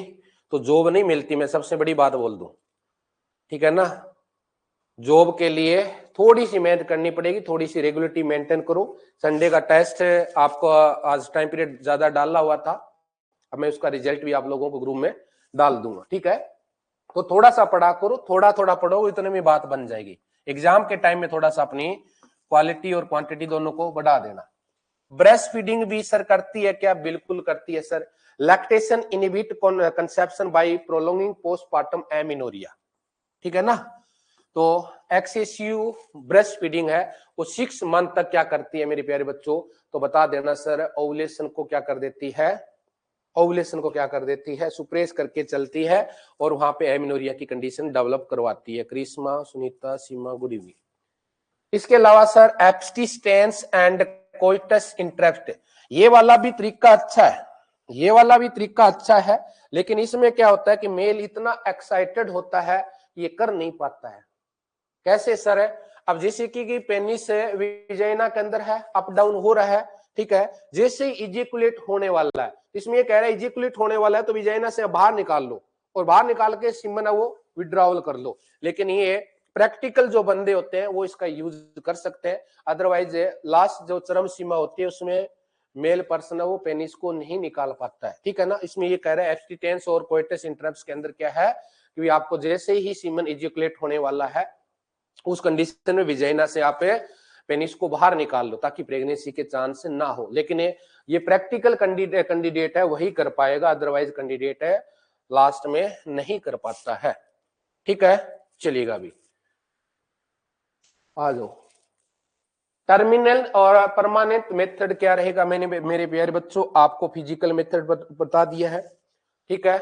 तो जॉब नहीं मिलती, मैं सबसे बड़ी बात बोल दूं, ठीक है ना। जॉब के लिए थोड़ी सी मेहनत करनी पड़ेगी, थोड़ी सी रेगुलरिटी मेंटेन करो। संडे का टेस्ट आपको आज टाइम पीरियड ज्यादा डाला हुआ था, अब मैं उसका रिजल्ट भी आप लोगों को ग्रुप में डाल दूंगा, ठीक है। तो थोड़ा सा पढ़ा करो, थोड़ा थोड़ा पढ़ो, इतने में बात बन जाएगी। एग्जाम के टाइम में थोड़ा सा अपनी क्वालिटी और क्वांटिटी दोनों को बढ़ा देना। ब्रेस्ट फीडिंग भी सर करती है क्या? बिल्कुल करती है sir. Lactation inhibit conception by prolonging postpartum amenorrhoea, ठीक है ना। तो एक्सेसिव ब्रेस्ट फीडिंग है वो 6 मंथ तक क्या करती है मेरे प्यारे बच्चों, तो बता देना सर, ओव्यूलेशन को क्या कर देती है, ओवुलेशन को क्या कर देती है, सुप्रेस करके चलती है और वहां पे एमिनोरिया की कंडीशन डेवलप करवाती है। करिश्मा, सुनीता, सीमा, गुड इवनिंग। इसके अलावा सर एब्स्टिस्टेंस एंड कोइटस इंटरेस्ट, ये वाला भी तरीका अच्छा है, ये वाला भी तरीका अच्छा है, लेकिन इसमें क्या होता है कि मेल इतना एक्साइटेड होता है ये कर नहीं पाता है। कैसे सर है, अब जैसे कि पेनिस विजाइना के अंदर है, अप डाउन हो रहा है, ठीक है, जैसे ही इजेकुलेट होने वाला है, इसमें ये कह रहा है इजेकुलेट होने वाला है तो विजाइना से बाहर निकाल लो और बाहर निकाल के सीमन है वो विड्रॉवल कर लो। लेकिन ये प्रैक्टिकल जो बंदे होते हैं वो इसका यूज कर सकते हैं, अदरवाइज लास्ट जो चरम सीमा होती है उसमें मेल पर्सन है वो पेनिस को नहीं निकाल पाता है, ठीक है ना। इसमें ये कह रहा है एब्स्टिटेंस और कोइटस इंटरप्ट्स के अंदर क्या है कि आपको जैसे ही सीमन इजेकुलेट होने वाला है उस कंडीशन में विजाइना से आप पेनिस को बाहर निकाल लो ताकि प्रेगनेंसी के चांस ना हो। लेकिन ये प्रैक्टिकल कैंडिडेट है वही कर पाएगा, अदरवाइज कैंडिडेट है लास्ट में नहीं कर पाता है, ठीक है। चलिएगा अभी आ जाओ, टर्मिनल और परमानेंट मेथड क्या रहेगा। मैंने मेरे प्यारे बच्चों आपको फिजिकल मेथड बता दिया है, ठीक है,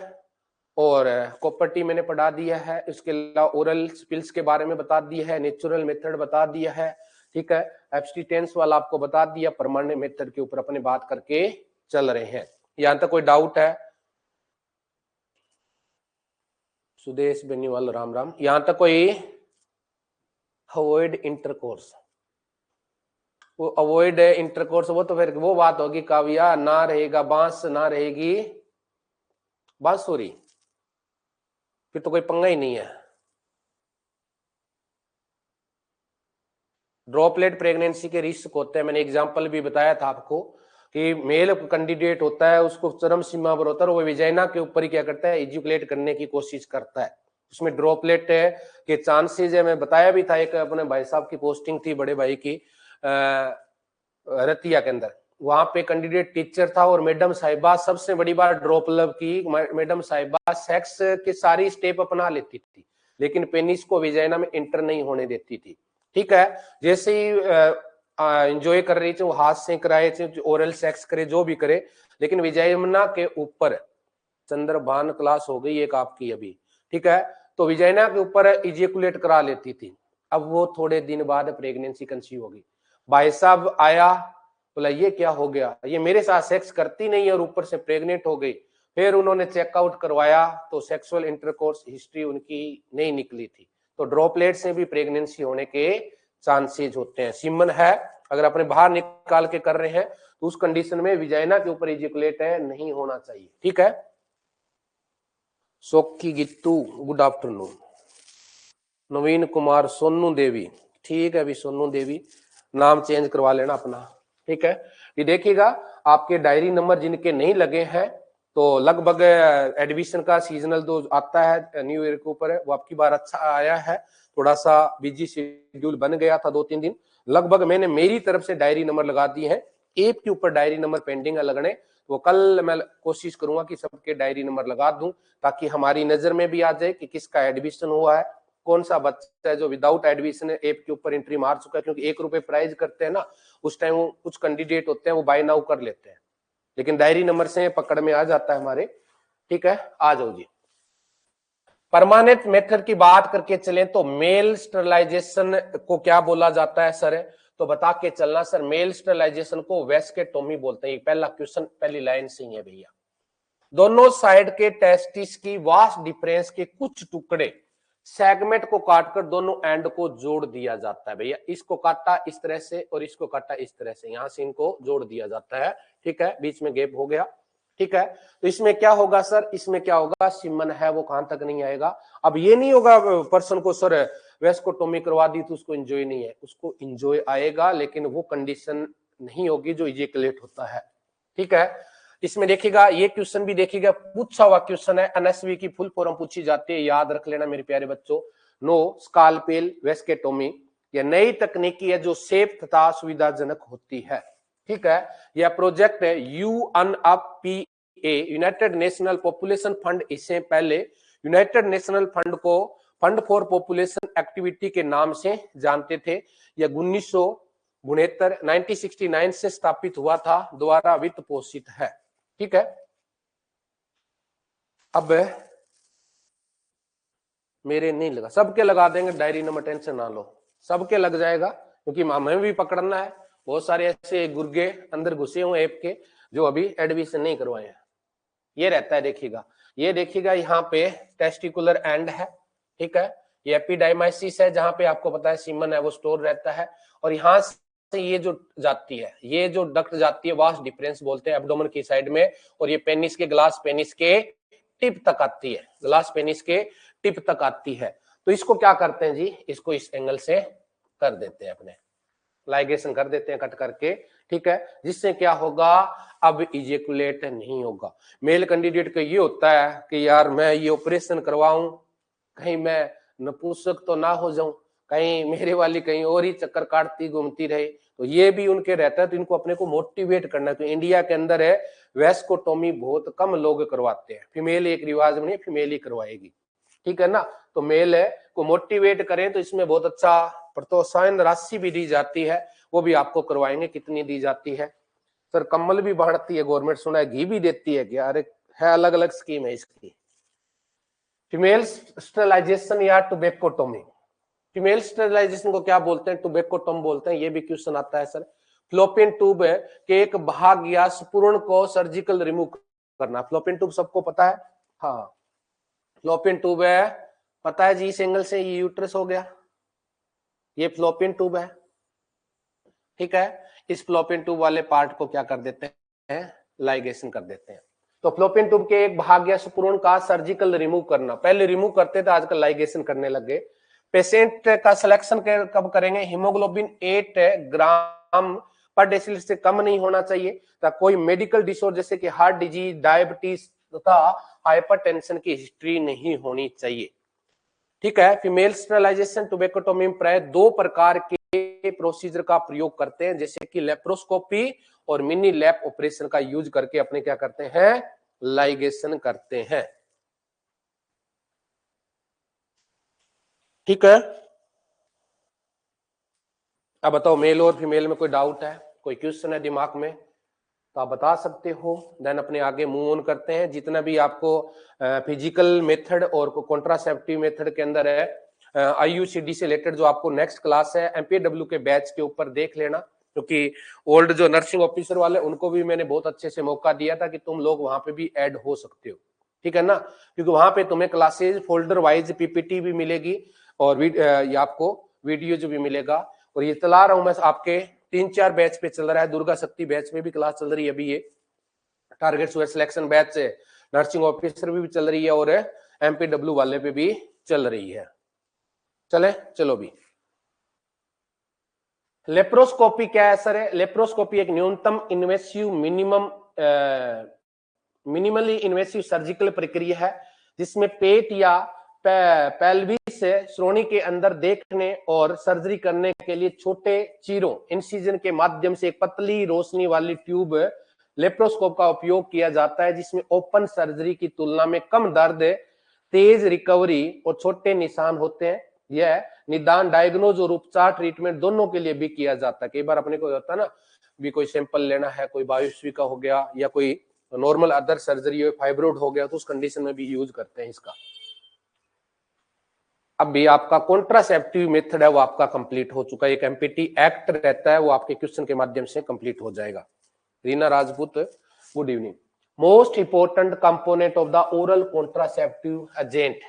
और कॉपर्टी मैंने पढ़ा दिया है, इसके अलावा ओरल पिल्स के बारे में बता दिया है, नेचुरल मेथड बता दिया है, ठीक है, एब्स्टिटेंस वाला आपको बता दिया, परमानेंट मेथड के ऊपर अपने बात करके चल रहे हैं। यहां तक कोई डाउट है? सुदेश बेनीवाल राम राम। यहां तक कोई अवॉइड इंटरकोर्स, वो अवॉइड इंटरकोर्स वो तो फिर वो बात होगी काव्या, ना रहेगा बांस ना रहेगी बांसुरी, फिर तो कोई पंगा ही नहीं है। ड्रॉपलेट प्रेगनेंसी के रिस्क होते हैं, मैंने एग्जांपल भी बताया था आपको कि मेल कैंडिडेट होता है उसको चरम सीमा पर होता है, वो विजाइना के ऊपर ही क्या करता है इजुकुलेट करने की कोशिश करता है, उसमें ड्रॉपलेट के चांसेस है। मैं बताया भी था, एक अपने भाई साहब की पोस्टिंग थी बड़े भाई की रतिया के अंदर, वहां पे कैंडिडेट टीचर था और मैडम साहिबा सबसे बड़ी बात ड्रॉपलेट की, मैडम साहिबा सेक्स के सारी स्टेप अपना लेती थी लेकिन पेनिस को विजाइना में इंटर नहीं होने देती थी, ठीक है। जैसे ही एंजॉय कर रही थी वो हाथ से कराए थे, ओरल सेक्स करे जो भी करे, लेकिन विजाइना के ऊपर चंद्रभान क्लास हो गई एक आपकी अभी, ठीक है, तो विजाइना के ऊपर इजेकुलेट करा लेती थी। अब वो थोड़े दिन बाद प्रेगनेंसी कंसीव होगी, भाई साहब आया बोला ये क्या हो गया, ये मेरे साथ सेक्स करती नहीं है और ऊपर से प्रेग्नेंट हो गई। फिर उन्होंने चेकआउट करवाया तो सेक्सुअल इंटरकोर्स हिस्ट्री उनकी नहीं निकली थी। तो ड्रॉपलेट से भी प्रेगनेंसी होने के चांसेस होते हैं। सीमन है अगर अपने बाहर निकाल के कर रहे हैं तो उस कंडीशन में विजाइना के ऊपर इजेकुलेट है नहीं होना चाहिए, ठीक है। सोकी गित्तू गुड आफ्टरनून। नवीन कुमार सोनू देवी, ठीक है, अभी सोनू देवी नाम चेंज करवा लेना अपना, ठीक है। ये देखिएगा आपके डायरी नंबर जिनके नहीं लगे हैं तो लगभग एडमिशन का सीजनल जो आता है न्यू ईयर के ऊपर है वो आपकी बार अच्छा आया है, थोड़ा सा बिजी शेड्यूल बन गया था 2-3 दिन, लगभग मैंने मेरी तरफ से डायरी नंबर लगा दिए हैं, एक के ऊपर डायरी नंबर पेंडिंग है लगने, तो कल मैं कोशिश करूंगा कि सबके डायरी नंबर लगा दूं ताकि हमारी नजर में भी आ जाए कि किसका एडमिशन हुआ है, कौन सा बच्चा है जो विदाउट एडमिशन ऐप के ऊपर एंट्री मार चुका है, क्योंकि 1 रुपए प्राइज करते हैं ना उस टाइम वो कुछ कैंडिडेट होते हैं वो बाय नाउ कर लेते हैं, लेकिन डायरी नंबर से पकड़ में आ जाता है हमारे, ठीक है। आ जाओ जी, परमानेंट मेथड की बात करके चले तो मेल स्टरलाइजेशन को क्या बोला जाता है सर, तो बता के चलना सर, मेल स्टरलाइजेशन को वेस्केटोमी बोलते हैं। पहला क्वेश्चन पहली लाइन से ही है भैया, दोनों साइड के टेस्टिस की वास्ट डिफरेंस के कुछ टुकड़े सेगमेंट को काटकर दोनों एंड को जोड़ दिया जाता है भैया, इसको काटा इस तरह से और इसको काटा इस तरह से, यहां से इनको जोड़ दिया जाता है, ठीक है, बीच में गैप हो गया, ठीक है। तो इसमें क्या होगा सर, इसमें क्या होगा, सीमन है वो कहां तक नहीं आएगा। अब ये नहीं होगा पर्सन को सर वेस्कोटोमी करवा दी तो उसको एंजॉय नहीं है, उसको एंजॉय आएगा लेकिन वो कंडीशन नहीं होगी जो इजेकुलेट होता है, ठीक है। इसमें देखिएगा ये क्वेश्चन भी देखिएगा पूछा हुआ क्वेश्चन है, एनएसवी की फुल फॉर्म पूछी जाती है, याद रख लेना मेरे प्यारे बच्चों। नो स्काल्पेल वेस्केटोमी यह नई तकनीकी है जो सेफ तथा सुविधाजनक होती है, ठीक है। यह प्रोजेक्ट है UNFPA United national population fund, इससे पहले यूनाइटेड नेशनल फंड को फंड फॉर पॉपुलेशन एक्टिविटी के नाम से जानते थे। यह 1969 से स्थापित हुआ था, द्वारा वित्त पोषित है, ठीक है। अब मेरे नहीं लगा, सबके लगा देंगे, डायरी नंबर, टेंशन ना लो, सबके लग जाएगा, क्योंकि हमें भी पकड़ना है। बहुत सारे ऐसे गुर्गे अंदर घुसे हुए ऐप के जो अभी एडमिशन नहीं करवाए हैं। ये रहता है, देखिएगा, ये देखिएगा, यहाँ पे टेस्टिकुलर एंड है, ठीक है, ये एपिडाइमाइसिस है, जहां पे आपको पता है सीमन है वो स्टोर रहता है, और यहाँ से ये जो जाती है, ये जो डक्ट जाती है, वास्ट डिफरेंस बोलते हैं एब्डोमेन की साइड में, और ये पेनिस के, ग्लास पेनिस के टिप तक आती है, ग्लास पेनिस के टिप तक आती है। तो इसको क्या करते हैं जी, इसको इस एंगल से कर देते हैं, अपने लाइगेशन कर देते हैं कट करके, ठीक है, जिससे क्या होगा, अब इजेकुलेट नहीं होगा। मेल कैंडिडेट का ये होता है कि यार मैं ये ऑपरेशन करवाऊं, कहीं मैं नपुंसक तो ना हो जाऊं, कहीं मेरे वाली कहीं और ही चक्कर काटती घूमती रहे, तो ये भी उनके रहता है। तो इनको अपने को मोटिवेट करना है। तो इंडिया के अंदर है वेस्कोटोमी बहुत कम लोग करवाते हैं, फीमेल एक रिवाज में, फीमेल ही करवाएगी, ठीक है ना। तो मेल है को मोटिवेट करें तो इसमें बहुत अच्छा प्रोत्साहन राशि भी दी जाती है, वो भी आपको करवाएंगे। कितनी दी जाती है सर? कम्बल भी बांटती है गवर्नमेंट, सुना है घी भी देती है क्या? अरे है, अलग अलग स्कीम है इसकी। फीमेल स्टरलाइजेशन या टुबेकोटोमी, फीमेल स्टरलाइजेशन को क्या बोलते हैं? टुबेकोटोम बोलते हैं। ये भी क्वेश्चन आता है सर। फ्लोपियन ट्यूब है कि एक भाग या स्पूर्ण को सर्जिकल रिमूव करना। फ्लोपियन ट्यूब सबको पता है, हाँ, फ्लोपियन ट्यूब है, पता है जी, इस एंगल से ये यूट्रस हो गया, ये फ्लोपियन ट्यूब है, ठीक है। इस फ्लोपियन ट्यूब वाले पार्ट को क्या कर देते हैं? लाइगेशन कर देते हैं। तो फ्लोपियन ट्यूब के एक भाग या स्पूर्ण का सर्जिकल रिमूव करना, पहले रिमूव करते थे, आजकल लाइगेशन करने लग गए। पेशेंट का सिलेक्शन कब करेंगे? हीमोग्लोबिन 8 ग्राम पर डेसिलिटर से कम नहीं होना चाहिए, कोई मेडिकल डिसऑर्डर जैसे कि हार्ट डिजीज, डायबिटीज तथा हाइपरटेंशन की हिस्ट्री नहीं होनी चाहिए, ठीक है। फीमेल स्टरलाइजेशन टुबेकोटोमी में प्राय 2 प्रकार के प्रोसीजर का प्रयोग करते हैं, जैसे कि लेप्रोस्कोपी और मिनी लैप ऑपरेशन का यूज करके अपने क्या करते हैं? लाइगेशन करते हैं, ठीक है। अब बताओ, मेल और फीमेल में कोई डाउट है, कोई क्वेश्चन है दिमाग में तो आप बता सकते हो। देन अपने आगे मूव ऑन करते हैं। जितना भी आपको फिजिकल मेथड और कॉन्ट्रासेप्टिव मेथड के अंदर है, आईयूसीडी से रिलेटेड जो आपको नेक्स्ट क्लास है एमपीडब्ल्यू के बैच के ऊपर देख लेना, क्योंकि ओल्ड जो नर्सिंग ऑफिसर वाले उनको भी मैंने बहुत अच्छे से मौका दिया था कि तुम लोग वहां पे भी ऐड हो सकते हो, ठीक है ना। क्योंकि वहां पे तुम्हें क्लासेज फोल्डर वाइज पीपीटी भी मिलेगी और ये आपको वीडियो जो भी मिलेगा। और ये चला रहा हूं मैं आपके 3-4 बैच पे चल रहा है, दुर्गा शक्ति बैच में भी क्लास चल रही है अभी, ये टारगेट सुअर सिलेक्शन बैच से नर्सिंग ऑफिसर भी चल रही है और एमपीडब्ल्यू वाले पे भी चल रही है। चले चलो भी, लेप्रोस्कोपी क्या है सर? लेप्रोस्कोपी एक न्यूनतम इन्वेसिव मिनिमली इन्वेसिव सर्जिकल प्रक्रिया है, जिसमें पेट या पेल्विस श्रोणि के अंदर देखने और सर्जरी करने के लिए छोटे चीरों इंसिजन के माध्यम से एक पतली रोशनी वाली ट्यूब लेप्रोस्कोप का उपयोग किया जाता है, जिसमें ओपन सर्जरी की तुलना में कम दर्द, तेज रिकवरी और छोटे निशान होते हैं। यह निदान, डायग्नोज और उपचार, ट्रीटमेंट दोनों के लिए भी किया जाता है। कई बार अपने को होता है ना, भी कोई सैंपल लेना है, कोई बायोप्सी का हो गया या कोई नॉर्मल अदर सर्जरी हो, फाइब्रोड हो गया, तो उस कंडीशन में भी यूज करते हैं इसका। अब भी आपका कॉन्ट्रासेप्टिव मेथड है वो आपका कंप्लीट हो चुका है। एक एमपीटी एक्ट रहता है वो आपके क्वेश्चन के माध्यम से कंप्लीट हो जाएगा। Reena Rajput, good evening. Most important component of the oral contraceptive agent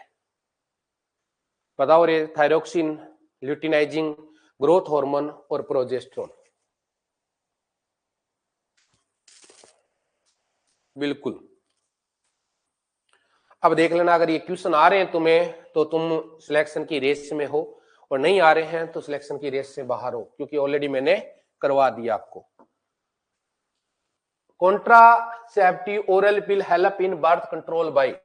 बताओ रे? थायरोक्सिन, ल्यूटिनाइजिंग, ग्रोथ हार्मोन और प्रोजेस्टेरोन। बिल्कुल। अब देख लेना, अगर ये क्वेश्चन आ रहे हैं तुम्हें तो तुम सिलेक्शन की रेस में हो, और नहीं आ रहे हैं तो सिलेक्शन की रेस से बाहर हो, क्योंकि ऑलरेडी मैंने करवा दिया आपको। Contraceptive oral pill help in birth control by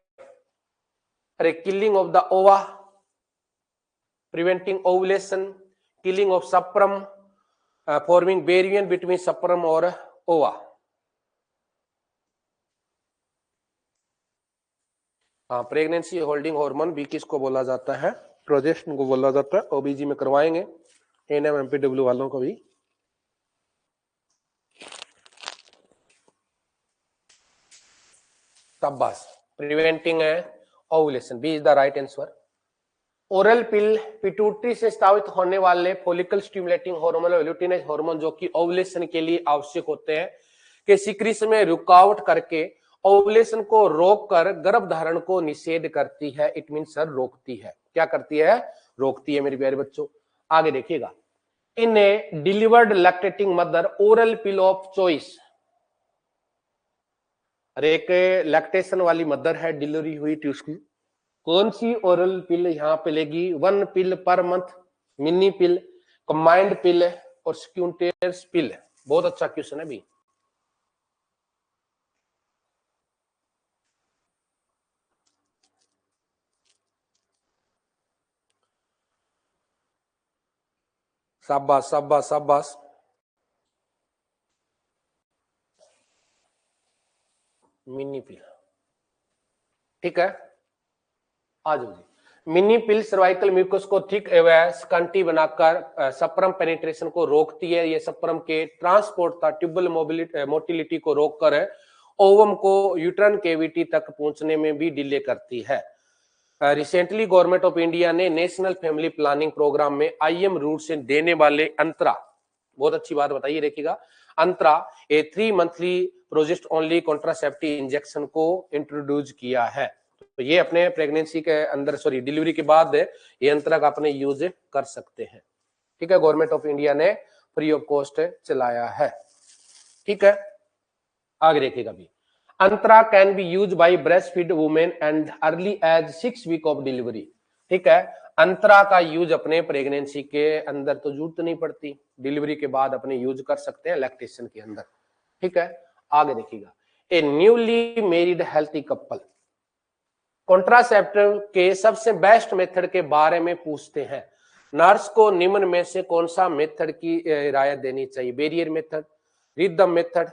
killing of the ओवा, प्रिवेंटिंग ओवुलेशन, किलिंग ऑफ सप्रम, फॉर्मिंग बैरियर बिटवीन सप्रम और ओवा। हाँ, प्रेगनेंसी होल्डिंग हार्मोन भी किसको बोला जाता है? प्रोजेस्टेरोन को बोला जाता है। ओबीजी में करवाएंगे एनएम एमपीडब्ल्यू वालों को भी। शाबाश। Preventing ovulation, B is the right answer. Oral pill pituitary से स्रावित होने वाले फॉलिकल स्टिमुलेटिंग हार्मोन और ल्यूटिनाइज हार्मोन जो कि ओवुलेशन के लिए आवश्यक होते हैं के सिक्रीशन में रुकावट करके ओवुलेशन को रोककर गर्भ धारण को निषेध करती है। इट मीन सर रोकती है। क्या करती है? रोकती है मेरे प्यारे बच्चों। आगे देखिएगा, in a delivered lactating mother oral pill of choice. अरे एक लैक्टेशन वाली मदर है, डिलीवरी हुई थी, उसकी कौन सी ओरल पिल यहां पे लेगी? 1 पिल पर मंथ, मिनी पिल, कंबाइंड पिल और स्क्यूटेस पिल। बहुत अच्छा क्वेश्चन है भी। शाबाश शाबाश शाबाश। मिनी पिल, ठीक है। आ जाओ जी। मिनी पिल सर्वाइकल म्यूकस को थिक एवं स्कंटी बनाकर सप्रम पेनिट्रेशन को रोकती है। ये सप्रम के ट्रांसपोर्ट था ट्यूबल मोटिलिटी को रोककर ओवम को यूट्रन केविटी तक पहुंचने में भी डिले करती है। रिसेंटली गवर्नमेंट ऑफ इंडिया ने नेशनल फैमिली प्लानिंग प्रोग्राम में आईएम रूट से देने वाले अंतरा, बहुत अच्छी बात बताइए, देखिएगा, अंतरा ए 3 monthly project only contraceptive injection को इंट्रोड्यूस किया है। तो ये अपने प्रेगनेंसी के अंदर, सॉरी डिलीवरी के बाद ये अंतरा का अपने यूज कर सकते हैं। ठीक है, गवर्नमेंट ऑफ इंडिया ने फ्री ऑफ कॉस्ट चलाया है। ठीक है, आगे देखिएगा भी, Antara can be use by breast feed women and early as 6 week of delivery. ठीक है, अंतरा का यूज अपने प्रेगनेंसी के अंदर तो जरूरत नहीं पड़ती, डिलीवरी के बाद अपने यूज कर सकते हैं लैक्टेशन के अंदर। ठीक है, आगे देखिएगा, a newly married healthy couple contraceptive के सबसे बेस्ट मेथड के बारे में पूछते हैं। नर्स को निम्न में से कौन सा मेथड की राय देनी चाहिए? Barrier method, rhythm method,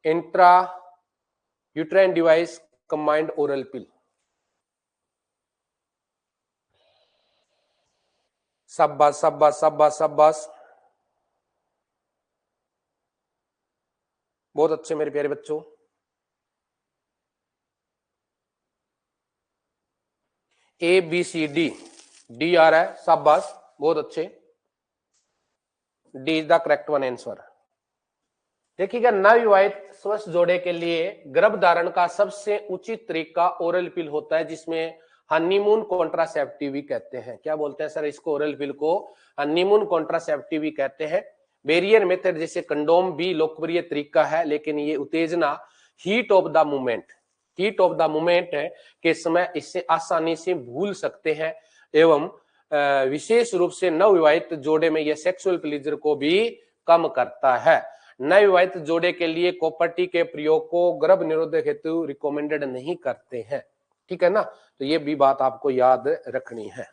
intra uterine device, combined oral pill. शाबाश शाबाश शाबाश शाबाश, बहुत अच्छे मेरे प्यारे बच्चों। A B C D, D आ रहा है, शाबाश, बहुत अच्छे, D is the correct one answer. देखिएगा, नवविवाहित स्वस्थ जोड़े के लिए गर्भधारण का सबसे उचित तरीका ओरल पिल होता है, जिसमें हनीमून कॉन्ट्रासेप्टिव भी कहते हैं। क्या बोलते हैं सर इसको? ओरल पिल को हनीमून कॉन्ट्रासेप्टिव भी कहते हैं। बैरियर मेथड जैसे कंडोम भी लोकप्रिय तरीका है, लेकिन ये उत्तेजना heat of the movement, heat of the movement है के समय इससे आसानी से भूल सकते हैं, एवं विशेष रूप से नवविवाहित जोड़े में यह सेक्सुअल प्लेजर को भी कम करता है। नवविवाहित जोड़े के लिए कॉपर्टी के प्रयोग को गर्भ निरोधक हेतु रिकमेंडेड नहीं करते हैं। ठीक है ना, तो ये भी बात आपको याद रखनी है।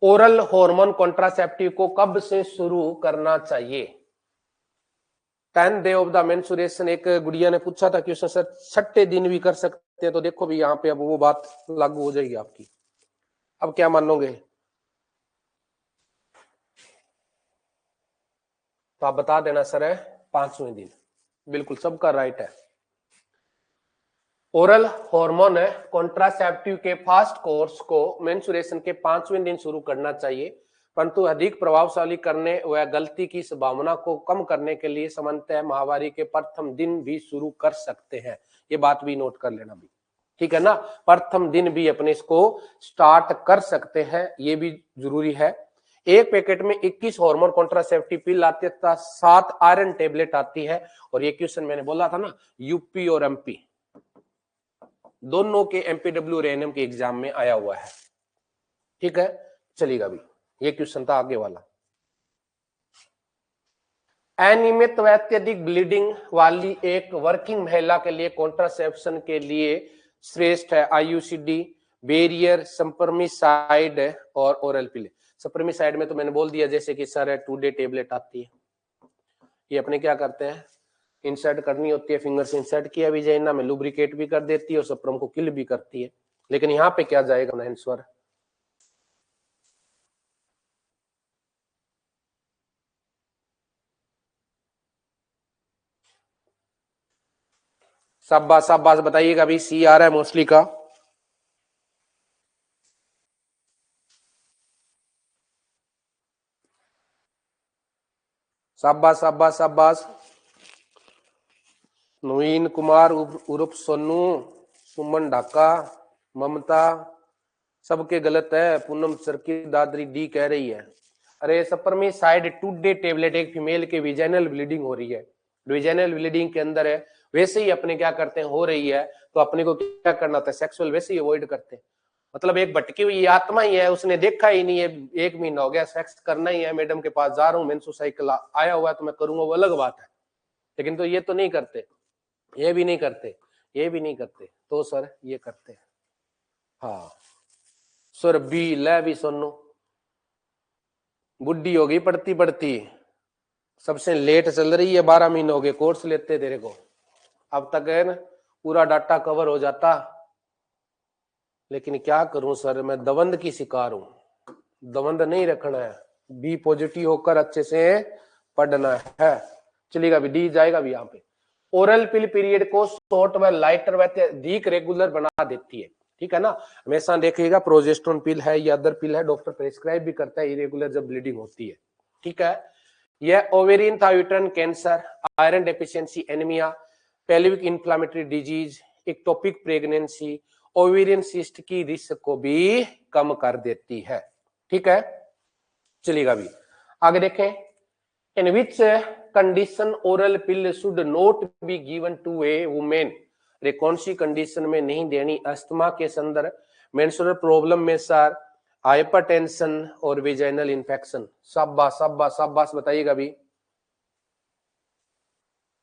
ओरल हार्मोन कॉन्ट्रासेप्टिव को कब से शुरू करना चाहिए? 10 डे ऑफ द मेंस्ट्रुएशन, एक गुड़िया ने पूछा था क्वेश्चन, सर 6ठे दिन भी कर सकते हैं, तो देखो भी यहाँ पे अब वो बात लागू हो जाएगी आपकी। अब क्या मानोगे? तो आप बता देना सर है 5वें दिन, बिल्कुल सबका राइट है। ओरल हार्मोन कॉन्ट्रासेप्टिव के फास्ट कोर्स को मेंस्ट्रुएशन के 5वें दिन शुरू करना चाहिए, परंतु अधिक प्रभावशाली करने व गलती की संभावना को कम करने के लिए सामान्यतः माहवारी के प्रथम दिन भी शुरू कर सकते हैं। ये बात भी नोट कर लेना भी, ठीक है ना, प्रथम दिन भी अपने इसको स्टार्ट कर सकते हैं, ये भी जरूरी है। एक पैकेट में 21 हार्मोन कॉन्ट्रासेप्टिव पिल आती है तथा 7 आयरन टेबलेट आती है। और ये क्वेश्चन मैंने बोला था ना, यूपी और एमपी दोनों के एमपीडब्ल्यू और एएनएम के एग्जाम में आया हुआ है। ठीक है, चलिएगा भी, ये क्वेश्चन था आगे वाला। अनियमित व अत्यधिक ब्लीडिंग वाली एक वर्किंग महिला के लिए कॉन्ट्रासेप्शन के लिए श्रेष्ठ है आईयूसीडी, बैरियर, सप्रेमिसाइड और ओरल पिल। सप्रेमिसाइड में तो मैंने बोल दिया, जैसे कि सर 2 डे टेबलेट आती है, ये अपने क्या करते हैं, इंसर्ट करनी होती है, फिंगर से इंसर्ट किया भी जाए ना, में लुब्रिकेट भी कर देती है और सप्रम को किल भी करती है। लेकिन यहाँ पे क्या जाएगा ना आंसर? शाबाश शाबाश, बताइएगा अभी सी आ रहा है मोस्टली का। शाबाश शाबाश शाबाश। नवीन कुमार उर्फ सोनू, सुमन ढाका, ममता, सबके गलत है। पूनम सरकी दादरी डी कह रही है। अरे सपर में साइड टूडे टेबलेट, एक फीमेल के विजाइनल ब्लीडिंग हो रही है, विजाइनल ब्लीडिंग के अंदर है, वैसे ही अपने क्या करते हैं, हो रही है तो अपने को क्या करना था, सेक्सुअल वैसे ही अवॉइड करते हैं। मतलब एक भटकी हुई आत्मा ही है, उसने देखा ही नहीं है, 1 महीना हो गया सेक्स करना ही है, मैडम के पास जा रहा हूँ, मेंस्ट्रुअल साइकिल आया हुआ है तो मैं करूंगा, वो अलग बात है। लेकिन तो ये तो नहीं करते, ये भी नहीं करते, ये भी नहीं करते, तो सर ये करते हैं। हाँ सर बी ले भी सुनो, बुढ़ी होगी पढ़ती पढ़ती, सबसे लेट चल रही है, 12 महीने हो गए कोर्स लेते तेरे को, अब तक है ना पूरा डाटा कवर हो जाता। लेकिन क्या करूं सर, मैं दवंद की शिकार हूं, दवंद नहीं रखना है, बी पॉजिटिव होकर अच्छे से पढ़ना है। चलिएगा भी डी जाएगा भी यहाँ पे। ओरल पिल पीरियड को शॉर्ट व लाइटर व अधिक रेगुलर बना देती है, ठीक है ना। हमेशा देखिएगा प्रोजेस्टेरोन पिल है या अदर पिल है, डॉक्टर प्रेस्क्राइब भी करता है इरेगुलर जब ब्लीडिंग होती है, ठीक है। यह ovarian thyroid cancer, iron deficiency anaemia, pelvic inflammatory disease, ectopic pregnancy, ovarian cyst की रिस्क को भी कम कर देती है, ठीक है। चलिएगा अभी आगे देखें। In which condition oral pill should not be given to a women, अरे कौन सी कंडीशन में नहीं देनी, अस्थमा के संदर्भ, मेंस्ट्रुअल प्रॉब्लम में सर, हाइपरटेंशन और वेजाइनल इंफेक्शन। शाबाश शाबाश शाबाश, बताइएगा अभी।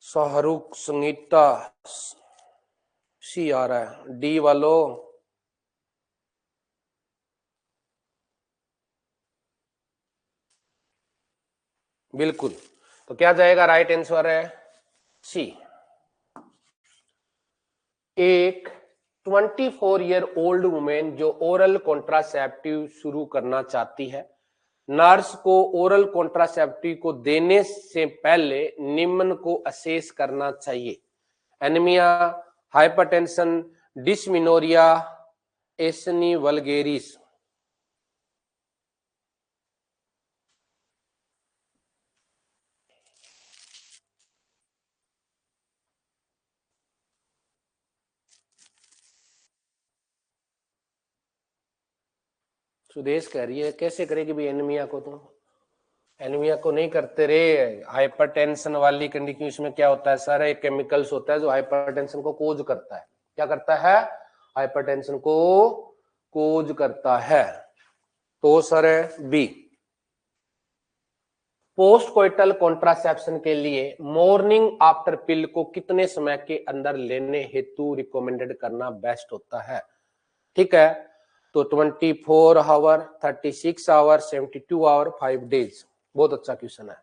शाहरुख संगीता सी आ रहा है, डी वालों बिल्कुल, तो क्या जाएगा, राइट आंसर है सी। एक 24 ईयर ओल्ड वुमेन जो ओरल कॉन्ट्रासेप्टिव शुरू करना चाहती है, नर्स को ओरल कॉन्ट्रासेप्टिव को देने से पहले निम्न को असेस करना चाहिए: anaemia, hypertension, dysmenorrhoea, acne vulgaris. Sudesh कह रही है कैसे करेगी भी एनीमिया को, तो एनीमिया को नहीं करते रे, हाइपरटेंशन वाली कंडीशन, इसमें क्या होता है सर, एक केमिकल्स होता है जो हाइपरटेंशन को कोज करता है, क्या करता है, हाइपरटेंशन को कोज करता है, तो sir B. Post coital contraception के लिए मॉर्निंग आफ्टर पिल को कितने समय के अंदर लेने हेतु रिकमेंडेड करना बेस्ट होता है, ठीक है। तो 24 आवर, 36 आवर, 72 आवर, 5 डेज। बहुत अच्छा क्वेश्चन है,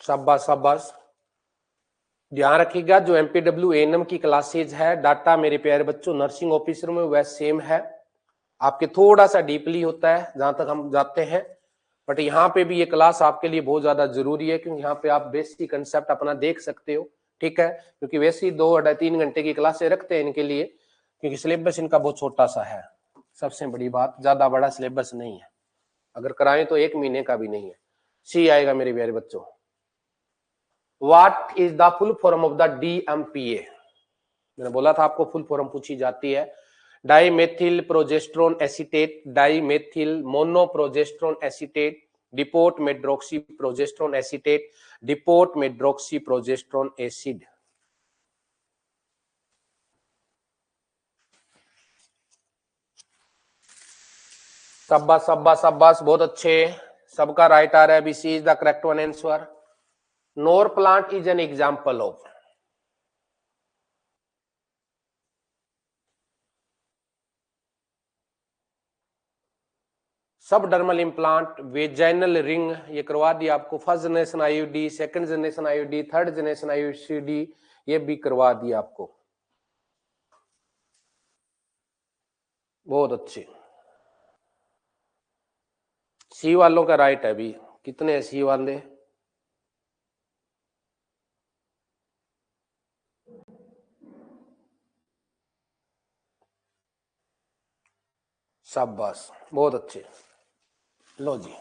शाबाश शाबाश। ध्यान रखिएगा जो एमपीडब्ल्यू एएनएम की क्लासेज है, डाटा मेरे प्यारे बच्चों नर्सिंग ऑफिसर में वह सेम है, आपके थोड़ा सा डीपली होता है जहां तक हम जाते हैं, बट यहाँ पे भी ये क्लास आपके लिए बहुत ज्यादा जरूरी है, क्योंकि यहाँ पे आप बेसिक कंसेप्ट अपना देख सकते हो, ठीक है। क्योंकि वैसे ही 2-3 घंटे की क्लासें रखते हैं इनके लिए, क्योंकि सिलेबस इनका बहुत छोटा सा है, सबसे बड़ी बात, ज्यादा बड़ा सिलेबस नहीं है, अगर कराएं तो 1 महीने का भी नहीं है। सी आएगा मेरे प्यारे बच्चों। What is the full form of the DMPA, मैंने बोला था आपको फुल फॉर्म पूछी जाती है। Dimethyl progesterone acetate, dimethyl monoprogesterone acetate, depot medroxy progesterone acetate, depot medroxy progesterone acid. शाबाश शाबाश शाबाश, बहुत अच्छे, सबका राइट आ रहा है, C is the correct one answer. Norplant is an example of, subdermal implant, vaginal ring, ये करवा दिया आपको, first generation IUD, second generation IUD, third generation IUD, ये भी करवा दिया आपको, बहुत अच्छे। सी वालों का राइट है भी, कितने सी वाले, शाबाश, बहुत अच्छे। लो जी,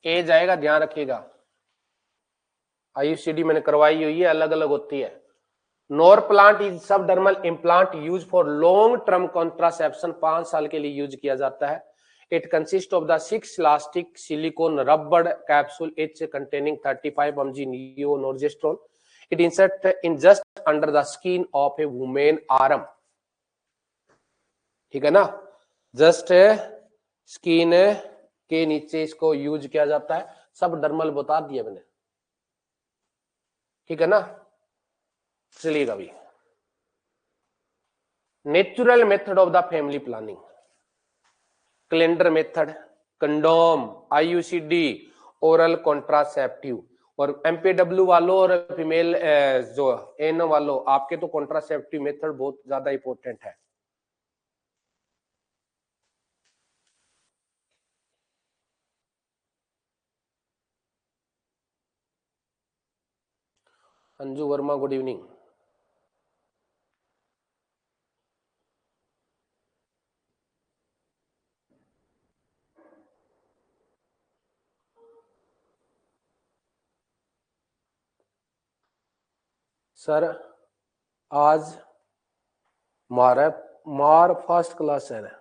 ए जाएगा, ध्यान रखिएगा। आईयूसीडी मैंने करवाई हुई है, अलग अलग होती है। Norplant is subdermal implant use for long term contraception, 5 साल के लिए यूज किया जाता है। It consist of the 6 elastic silicone रबड़ capsule each containing 35 mg neonorgestrone. It insert in just under the skin of a woman arm, ठीक है ना, जस्ट स्किन के नीचे इसको यूज किया जाता है। सब डर्मल बता दिया मैंने, ठीक है ना। चलिएगा भी, natural method of the family planning, calendar method, condom, IUCD, oral contraceptive. और एमपीडब्ल्यू वालों और फीमेल जो एन वालों, आपके तो कॉन्ट्रासेप्टिव मेथड बहुत ज्यादा इंपॉर्टेंट है। Anju Verma, good evening. Sir आज मार फर्स्ट क्लास है,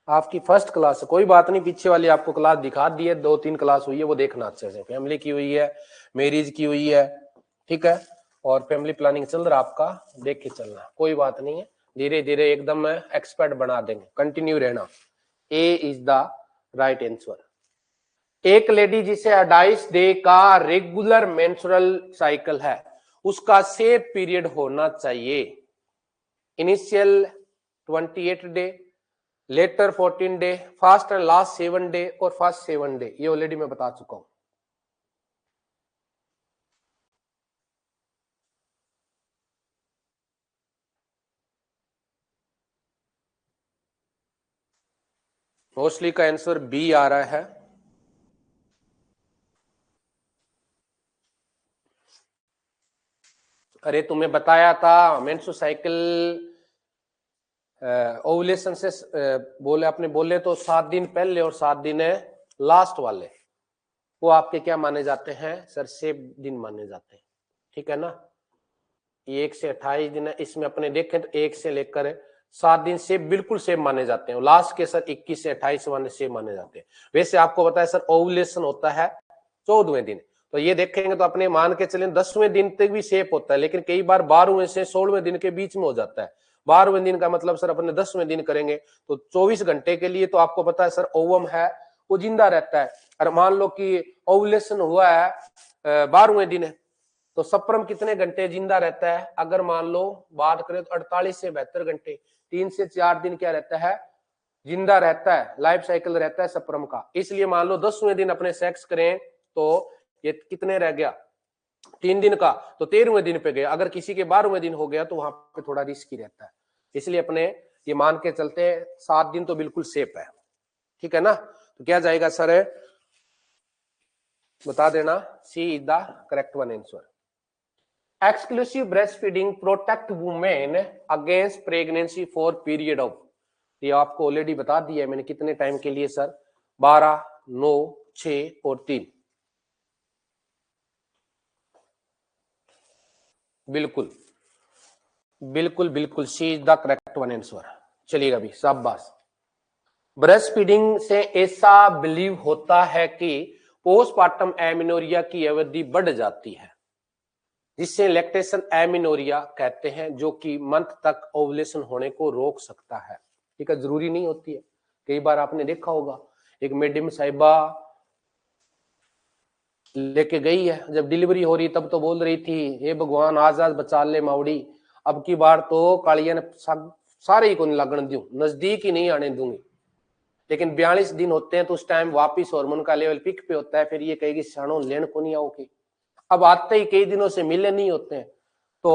आपकी फर्स्ट क्लास है, कोई बात नहीं, पीछे वाली आपको क्लास दिखा दी है, 2-3 क्लास हुई है, वो देखना अच्छे से। फैमिली की हुई है, मैरिज की हुई है, ठीक है, और फैमिली प्लानिंग चल रहा आपका, देख के चलना, कोई बात नहीं है, धीरे धीरे एकदम एक्सपर्ट बना देंगे, कंटिन्यू रहना। ए इज द राइट आंसर। एक लेडी जिसे 28 डे का रेगुलर मेंस्ट्रुअल साइकिल है, उसका सेफ पीरियड होना चाहिए। Initial 28 day, later 14 day, fast and last 7 day और फर्स्ट 7 डे, ये ऑलरेडी मैं बता चुका हूं। मोस्टली का आंसर बी आ रहा है। अरे तुम्हें बताया था मेंस्ट्रुअल साइकिल ओवुलेशन से बोले, अपने बोले तो 7 दिन पहले और 7 दिन लास्ट वाले, वो आपके क्या माने जाते हैं सर, सेफ दिन माने जाते हैं, ठीक है ना। 1 से 28 दिन है, इसमें अपने देखें तो 1 से लेकर 7 दिन सेफ, बिल्कुल सेफ माने जाते हैं। लास्ट के सर 21 से 28 वाले सेफ माने जाते हैं। वैसे आपको बताया सर ओवुलेशन होता है 14वें दिन, तो ये देखेंगे तो अपने मान के चलें 10वें दिन तक भी सेफ होता है, लेकिन कई बार 12वें से 16वें दिन के बीच में हो जाता है। 12वें दिन का मतलब सर अपने 10वें दिन करेंगे तो 24 घंटे के लिए तो आपको पता है सर ओवम है वो जिंदा रहता है। और मान लो कि ओवुलेशन हुआ है 12वें दिन है, तो सप्रम कितने घंटे जिंदा रहता है, अगर मान लो बात करें तो 48 से 72 घंटे, 3 से 4 दिन क्या रहता है, जिंदा रहता है, लाइफ साइकिल रहता है सप्रम का। इसलिए मान लो 10वें दिन अपने सेक्स करें तो ये कितने रह गया, 3 दिन का, तो 13वें दिन पे गया। अगर किसी के 12वें दिन हो गया तो वहां पे थोड़ा रिस्क ही रहता है, इसलिए अपने ये मान के चलते हैं 7 दिन तो बिल्कुल सेफ है, ठीक है ना। तो क्या जाएगा सर, बता देना, C is the correct one answer. Exclusive breast feeding protect women against pregnancy for period of, ये आपको ऑलरेडी बता दिया है मैंने, कितने टाइम के लिए सर, 12, 9, 6 और 3। बिल्कुल बिल्कुल बिल्कुल, C is the correct one answer. चलिएगा भी, शाबाश। ब्रेस्ट फीडिंग से ऐसा बिलीव होता है कि पोस्टपार्टम एमिनोरिया की अवधि बढ़ जाती है, जिससे लैक्टेशन एमिनोरिया कहते हैं, जो कि मंथ तक ओवुलेशन होने को रोक सकता है, ठीक है, जरूरी नहीं होती है। कई बार आपने देखा होगा, एक मेडम साहिबा लेके गई है, जब डिलीवरी हो रही तब तो बोल रही थी हे भगवान आज आज बचा ले मावड़ी, अब की बार तो कालिया ने सारे ही को नहीं लगन दूं, नजदीक ही नहीं आने दूंगी। लेकिन 42 दिन होते हैं तो उस टाइम वापिस हार्मोन का लेवल पिक पे होता है, फिर ये कहेगी शानो लेन को नहीं आओगी। अब आते ही कई दिनों से मिले नहीं होते हैं, तो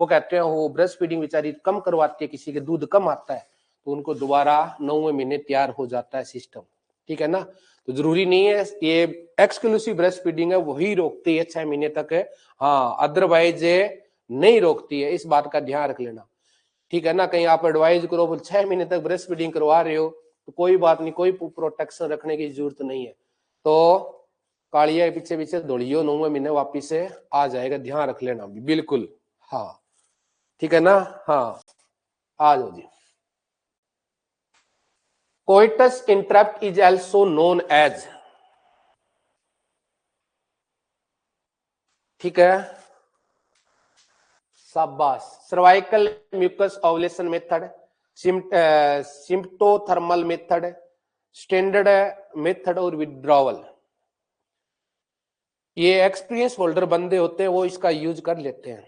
वो कहते हैं वो ब्रेस्ट फीडिंग बेचारी कम करवाती है, किसी के दूध कम आता है तो उनको दोबारा 9वें महीने तैयार हो जाता है सिस्टम, ठीक है ना। तो जरूरी नहीं है, ये एक्सक्लूसिव ब्रेस्ट फीडिंग है वही रोकती है 6 महीने तक है, हाँ, अदरवाइज नहीं रोकती है, इस बात का ध्यान रख लेना, ठीक है ना। कहीं आप एडवाइज करो 6 महीने तक ब्रेस्ट फीडिंग करवा रहे हो तो कोई बात नहीं, कोई प्रोटेक्शन रखने की जरूरत नहीं है। तो कालिया के पीछे पीछे दौड़ियो 9वें महीने वापिस से आ जाएगा, ध्यान रख लेना भी बिल्कुल। हाँ ठीक है ना। हाँ आ जाओ जी। Coitus interrupt is also known as, ठीक है, शाबाश, cervical mucus ovulation method, symptothermal method, standard method और विड्रॉवल। ये एक्सपीरियंस होल्डर बंदे होते हैं वो इसका यूज कर लेते हैं,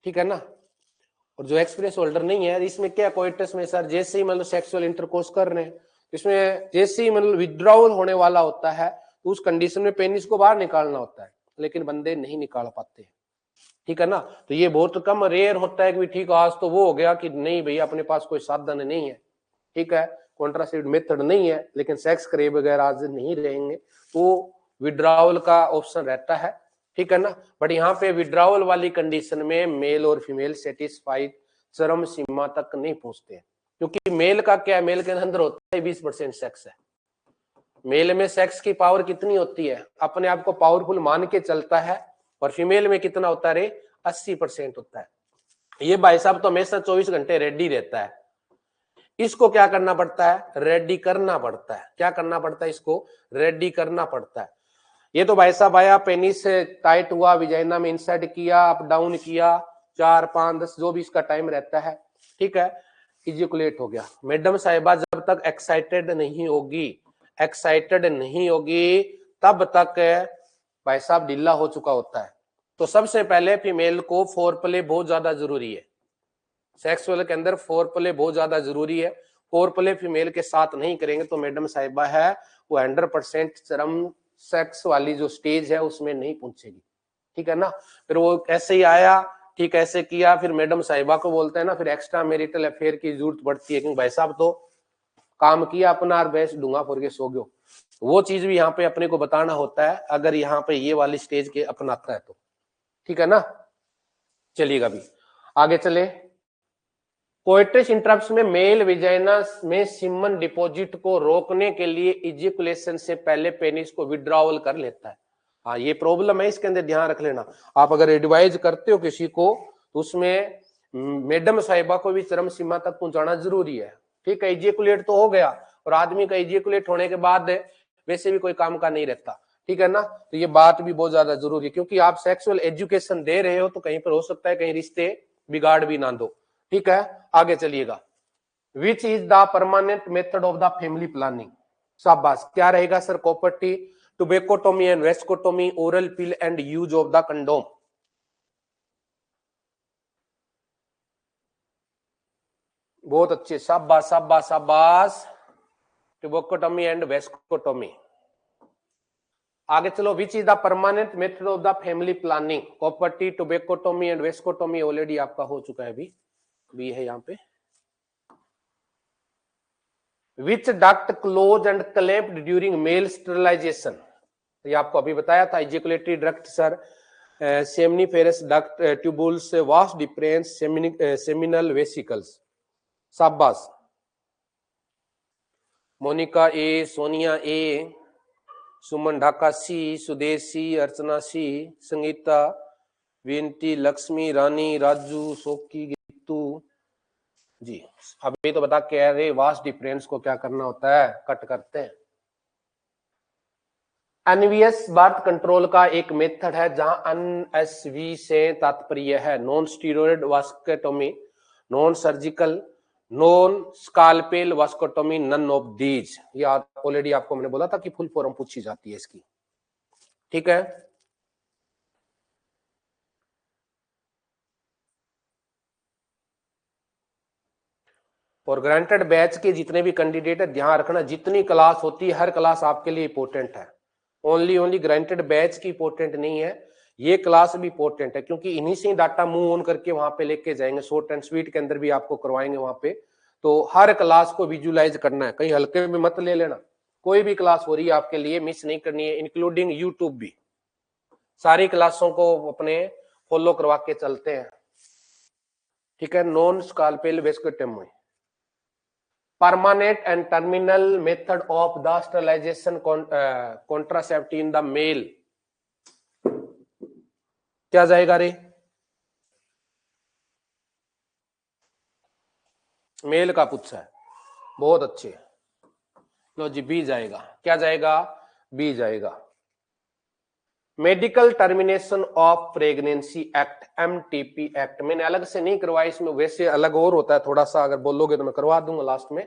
ठीक है ना। और जो एक्सपीरियंस होल्डर नहीं है, इसमें क्या कोइटस में सर जैसे ही मतलब सेक्सुअल इंटरकोर्स कर रहे हैं, इसमें जैसे ही मतलब विड्रॉवल होने वाला होता है तो उस कंडीशन में पेनिस को बाहर निकालना होता है, लेकिन बंदे नहीं निकाल पाते, ठीक है ना। तो ये बहुत कम रेयर होता है कि ठीक आज तो वो हो गया कि नहीं भैया अपने पास कोई साधन नहीं है, ठीक है, कॉन्ट्रासेप्टिव मेथड नहीं है, लेकिन सेक्स करे बगैर आज नहीं रहेंगे तो विड्रॉवल का ऑप्शन रहता है, ठीक है ना। बट यहाँ पे विड्रॉवल वाली कंडीशन में मेल और फीमेल सेटिस्फाइड चरम सीमा तक नहीं पहुंचते, क्योंकि मेल का क्या है, मेल के अंदर होता है 20% सेक्स है। मेल में सेक्स की पावर कितनी होती है, अपने आप को पावरफुल मान के चलता है, और फीमेल में कितना होता है रे, 80% होता है। ये भाई साहब तो हमेशा 24 घंटे रेडी रहता है, इसको क्या करना पड़ता है, रेडी करना पड़ता है। क्या करना पड़ता है, इसको रेडी करना पड़ता है। ये तो भाई साहब आया, पेनिस से टाइट हुआ, विजाइना में इंसर्ट किया, अप डाउन किया, 4 5 10 जो भी इसका टाइम रहता है, ठीक है, इजैकुलेट हो गया। मैडम साहिबा जब तक एक्साइटेड नहीं होगी, एक्साइटेड नहीं होगी तब तक भाई साहब ढीला हो चुका होता है। तो सबसे पहले फीमेल को फोर प्ले बहुत ज्यादा जरूरी है, सेक्सुअल के अंदर फोर प्ले बहुत ज्यादा जरूरी है। फोर प्ले फीमेल के साथ नहीं करेंगे तो मैडम साहिबा है वो 100% चरम सेक्स वाली जो स्टेज है उसमें नहीं पहुंचेगी, ठीक है ना। फिर वो ऐसे ही आया, ठीक ऐसे किया, फिर मैडम साहिबा को बोलते हैं ना, फिर एक्स्ट्रा मैरिटल अफेयर की जरूरत पड़ती है, क्योंकि भाई साहब तो काम किया अपना और बेस डूंगा फोड़ के सो गयो। वो चीज भी यहाँ पे अपने को बताना होता है अगर यहाँ पे ये वाली स्टेज के अपनाता है तो, ठीक है ना। चलिएगा अभी आगे चले। कोइटस इंटरप्ट्स में मेल विजाइना में सीमन डिपॉजिट को रोकने के लिए इजैकुलेशन से पहले पेनिस को विड्रॉवल कर लेता है। हाँ ये प्रॉब्लम है, इसके अंदर ध्यान रख लेना। आप अगर एडवाइज करते हो किसी को तो उसमें मैडम साहिबा को भी चरम सीमा तक पहुंचाना जरूरी है, ठीक है। इजैकुलेट तो हो गया, और आदमी का इजैकुलेट होने के बाद वैसे भी कोई काम का नहीं रहता, ठीक है ना। तो ये बात भी बहुत ज्यादा जरूरी है, क्योंकि आप सेक्सुअल एजुकेशन दे रहे हो तो कहीं पर हो सकता है कहीं रिश्ते बिगाड़ भी ना दो, ठीक है। आगे चलिएगा। Which is the permanent method of the family planning, शाबाश, क्या रहेगा sir, copper T, tubectomy and vasectomy, oral pill and use of the condom. बहुत अच्छे, शाबाश शाबाश शाबाश, टुबेकोटोमी एंड वेस्कोटोमी। आगे चलो, which is the permanent method of the family planning, copper T, tubectomy and vasectomy already आपका हो चुका है, अभी है यहाँ पे। Which duct closed and clamped during male sterilization, ये आपको अभी बताया था। Ejaculatory duct sir, seminiferous duct, tubules, vast difference, seminal vesicles. शाबाश, मोनिका ए, सोनिया ए, सुमन ढाका सी, सुदेशी, अर्चना सी, संगीता, विंटी, लक्ष्मी, रानी, राजू, सोकी, गीतू जी। अभी तो बता कह रहे वास्ट डिफरेंस को क्या करना होता है, कट करते हैं। एनवीएस बर्थ कंट्रोल का एक मेथड है जहां एनएसवी से तात्पर्य है non steroid vasectomy, non surgical, non scalpel vasectomy, none of these. ये ऑलरेडी आपको मैंने बोला था कि फुल फॉर्म पूछी जाती है इसकी, ठीक है। और ग्रांटेड बैच के जितने भी कैंडिडेट है ध्यान रखना, जितनी क्लास होती है हर क्लास आपके लिए इंपॉर्टेंट है, ओनली ग्रांटेड बैच की इंपॉर्टेंट नहीं है, ये क्लास भी इंपॉर्टेंट है, क्योंकि इन्हीं से डाटा मूव ऑन करके वहां पे लेके जाएंगे, शॉर्ट एंड स्वीट के अंदर भी आपको करवाएंगे वहां पे। तो हर क्लास को विजुलाइज करना है, कहीं हल्के में मत ले लेना, कोई भी क्लास हो रही है आपके लिए मिस नहीं करनी है, इंक्लूडिंग यूट्यूब भी। सारी क्लासों को अपने फॉलो करवा के चलते हैं, ठीक है। Non scalpel vasectomy, permanent and terminal method of the sterilization contraceptive in the male, क्या जाएगा रे? मेल का पूछा है, बहुत अच्छे। लो जी, बी जाएगा। क्या जाएगा? बी जाएगा। Medical termination of pregnancy act, MTP act, मैंने अलग से नहीं करवाया, इसमें वैसे अलग और होता है थोड़ा सा, अगर बोलोगे तो मैं करवा दूंगा लास्ट में,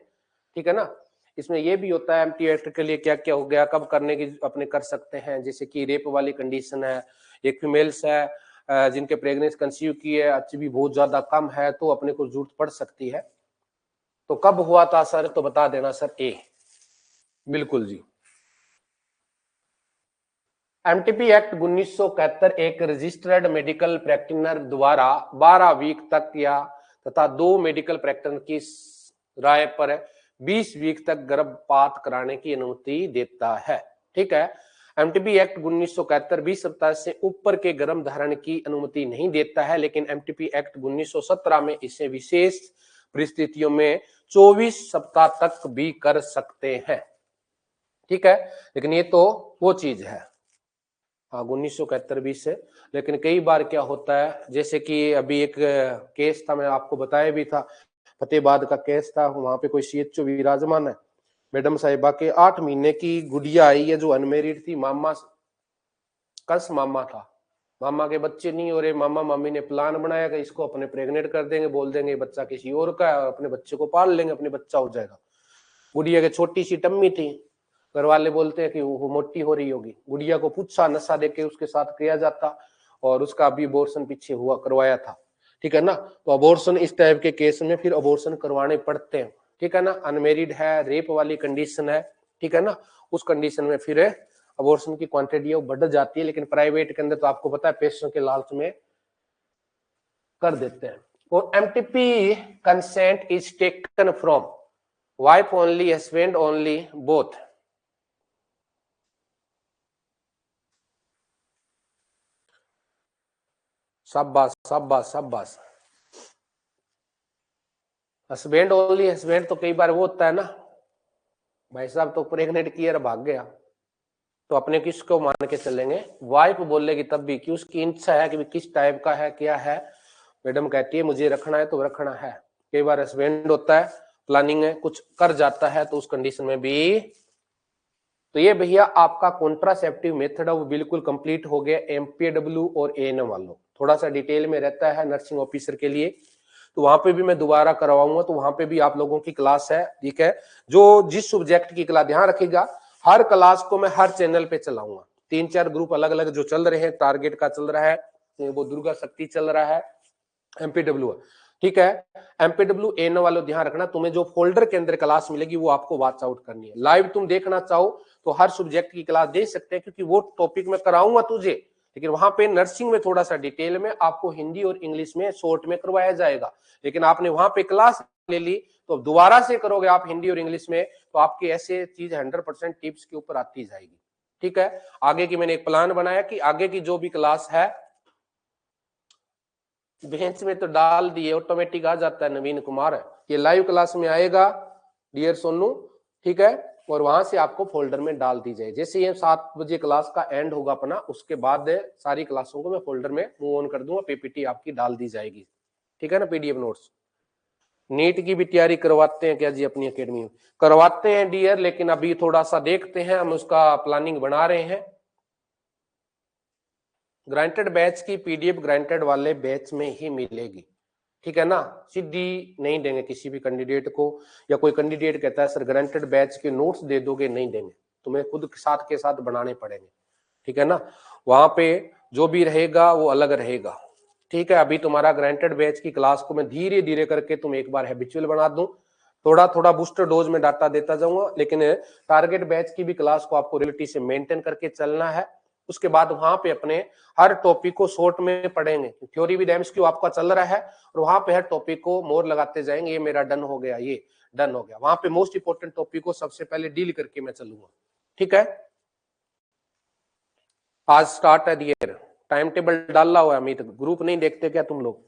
ठीक है ना। इसमें ये भी होता है एमटी एक्ट के लिए क्या क्या हो गया, कब करने की अपने कर सकते हैं, जैसे कि रेप वाली कंडीशन है, एक फीमेल्स है जिनके प्रेगनेंसी कंसीव की है, अच्छी भी बहुत ज्यादा कम है, तो अपने को जरूरत पड़ सकती है। तो कब हुआ था सर? तो बता देना सर, ए। बिल्कुल जी। एमटीपी एक्ट 1971 एक रजिस्टर्ड मेडिकल प्रैक्टिशनर द्वारा 12 वीक तक या तथा 2 मेडिकल प्रैक्टिशनर की राय पर 20 वीक तक गर्भपात कराने की अनुमति देता है। ठीक है। एमटीपी एक्ट 1971 20 सप्ताह से ऊपर के गर्भ धारण की अनुमति नहीं देता है, लेकिन एमटीपी एक्ट 1917 में इसे विशेष परिस्थितियों में 24 सप्ताह तक भी कर सकते हैं। ठीक है, लेकिन ये तो वो चीज है, हाँ 1971 20 से। लेकिन कई बार क्या होता है, जैसे कि अभी एक केस था, मैं आपको बताया भी था, फतेहाबाद का केस था, वहां पे कोई सीएचओ विराजमान है, मैडम साहिबा के 8 महीने की गुड़िया आई है जो अनमेरिड थी, मामा कस मामा था, मामा के बच्चे नहीं हो रहे, मामा मामी ने प्लान बनाया कि इसको अपने प्रेग्नेंट कर देंगे, बोल देंगे बच्चा किसी और का है और अपने बच्चे को पाल लेंगे, अपने बच्चा हो जाएगा। गुड़िया के छोटी सी टम्मी थी, घर वाले बोलते हैं कि वो मोटी हो रही होगी, गुड़िया को पूछा, नशा देके उसके साथ किया जाता और उसका अभी अबॉर्शन पीछे हुआ करवाया था। ठीक है ना, तो अबॉर्शन इस टाइप के केस में फिर अबॉर्शन करवाने पड़ते हैं। ठीक है ना, अनमेरिड है, रेप वाली कंडीशन है, ठीक है ना, उस कंडीशन में फिर अबॉर्शन की क्वांटिटी बढ़ जाती है, लेकिन प्राइवेट के अंदर तो आपको पता है पैसों के लालच में कर देते हैं। और MTP consent is taken from wife only, husband only, both. शाबाश शाबाश शाबाश। हस्बैंड ओनली, हस्बैंड तो कई बार वो होता है ना, भाई साहब तो प्रेग्नेंट किया भाग गया, तो अपने किसको मान के चलेंगे? वाइफ बोलेगी तब भी कि उसकी इच्छा है कि किस टाइप का है, क्या है, मैडम कहती है मुझे रखना है तो रखना है। कई बार हस्बैंड होता है, प्लानिंग है, कुछ कर जाता है, तो उस कंडीशन में भी। तो ये भैया आपका कॉन्ट्रासेप्टिव मेथड अब बिल्कुल कंप्लीट हो गया एमपीडब्ल्यू और एएनएम वालों। थोड़ा सा डिटेल में रहता है नर्सिंग ऑफिसर के लिए, तो वहां पे भी मैं दोबारा करवाऊंगा, तो वहां पे भी आप लोगों की क्लास है। ठीक है, जो जिस सब्जेक्ट की क्लास, ध्यान रखिएगा हर क्लास को मैं हर चैनल पे चलाऊंगा। 3-4 ग्रुप अलग अलग जो चल रहे हैं, टारगेट का चल रहा है, वो दुर्गा शक्ति चल रहा है, एमपीडब्ल्यू, ठीक है। एमपीडब्ल्यू एन वालों ध्यान रखना, तुम्हें जो फोल्डर के अंदर क्लास मिलेगी वो आपको वॉच आउट करनी है। लाइव तुम देखना चाहो तो हर सब्जेक्ट की क्लास दे सकते हैं, क्योंकि वो टॉपिक में कराऊंगा तुझे, लेकिन वहां पे नर्सिंग में थोड़ा सा डिटेल में आपको हिंदी और इंग्लिश में शॉर्ट में करवाया जाएगा। लेकिन आपने वहां पे क्लास ले ली तो दोबारा से करोगे आप हिंदी और इंग्लिश में, तो आपकी ऐसे चीज 100% टिप्स के ऊपर आती जाएगी। ठीक है, आगे की मैंने एक प्लान बनाया कि आगे की जो भी क्लास है बेंच में तो डाल दिए, ऑटोमेटिक आ जाता है नवीन कुमार, ये लाइव क्लास में आएगा डियर सोनू, ठीक है। और वहां से आपको फोल्डर में डाल दी जाए, जैसे ये 7 बजे क्लास का एंड होगा अपना, उसके बाद सारी क्लासों को मैं फोल्डर में मूव ऑन कर दूंगा, पीपीटी आपकी डाल दी जाएगी। ठीक है ना, पीडीएफ नोट्स। नीट की भी तैयारी करवाते हैं क्या जी अपनी अकेडमी में? करवाते हैं डियर, लेकिन अभी थोड़ा सा देखते हैं, हम उसका प्लानिंग बना रहे हैं। ग्रांटेड बैच की पीडीएफ ग्रांटेड वाले बैच में ही मिलेगी, ठीक है ना, सीधी नहीं देंगे किसी भी कैंडिडेट को, या कोई कैंडिडेट कहता है सर ग्रांटेड बैच के नोट्स दे दोगे, नहीं देंगे, तुम्हें खुद साथ के साथ बनाने पड़ेंगे। ठीक है ना, वहां पे जो भी रहेगा वो अलग रहेगा। ठीक है, अभी तुम्हारा ग्रांटेड बैच की क्लास को मैं धीरे धीरे करके तुम एक बार हैबिचुअल बना दूं, थोड़ा थोड़ा बूस्टर डोज में डाटा देता जाऊंगा, लेकिन टारगेट बैच की भी क्लास को आपको रियलिटी से मेंटेन करके चलना है। उसके बाद वहां पे अपने हर टॉपिक को शॉर्ट में पढ़ेंगे, थ्योरी विद एमसीक्यू आपका चल रहा है, और वहां पे हर टॉपिक को मोर लगाते जाएंगे, ये मेरा डन हो गया, ये डन हो गया, वहां पे मोस्ट इंपोर्टेंट टॉपिक को सबसे पहले डील करके मैं चलूंगा। ठीक है, आज स्टार्ट है दिए, टाइम टेबल डाला हुआ है, अमित ग्रुप नहीं देखते क्या तुम लोग?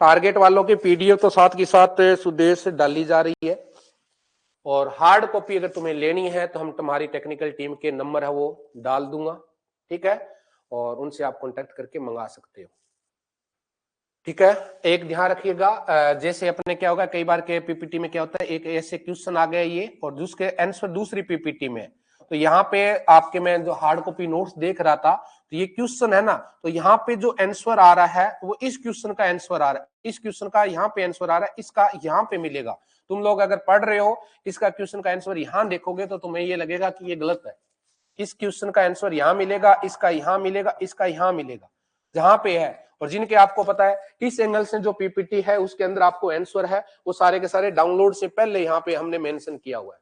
टारगेट वालों की पीडीएफ तो साथ के साथ सुदेश डाली जा रही है, और हार्ड कॉपी अगर तुम्हें लेनी है तो हम तुम्हारी टेक्निकल टीम के नंबर है वो डाल दूंगा, ठीक है, और उनसे आप कांटेक्ट करके मंगा सकते हो, ठीक है। एक ध्यान रखिएगा, जैसे अपने क्या होगा कई बार के पीपीटी में क्या होता है, एक ऐसे क्वेश्चन आ गए ये और उसके आंसर दूसरी पीपीटी में, तो यहाँ पे आपके मैं जो हार्ड कॉपी नोट्स देख रहा था, तो ये क्वेश्चन है ना, तो यहाँ पे जो आंसर आ रहा है वो इस क्वेश्चन का आंसर आ रहा है, इस क्वेश्चन का यहाँ पे आंसर आ रहा है, इसका यहाँ पे मिलेगा। तुम लोग अगर पढ़ रहे हो इसका क्वेश्चन का आंसर यहाँ देखोगे तो तुम्हें ये लगेगा कि ये गलत है, इस क्वेश्चन का आंसर यहाँ मिलेगा, इसका यहाँ मिलेगा, इसका यहाँ मिलेगा, जहां पे है। और जिनके आपको पता है इस एंगल से जो पीपीटी है उसके अंदर आपको आंसर है वो सारे के सारे डाउनलोड से पहले यहाँ पे हमने मेंशन किया हुआ है,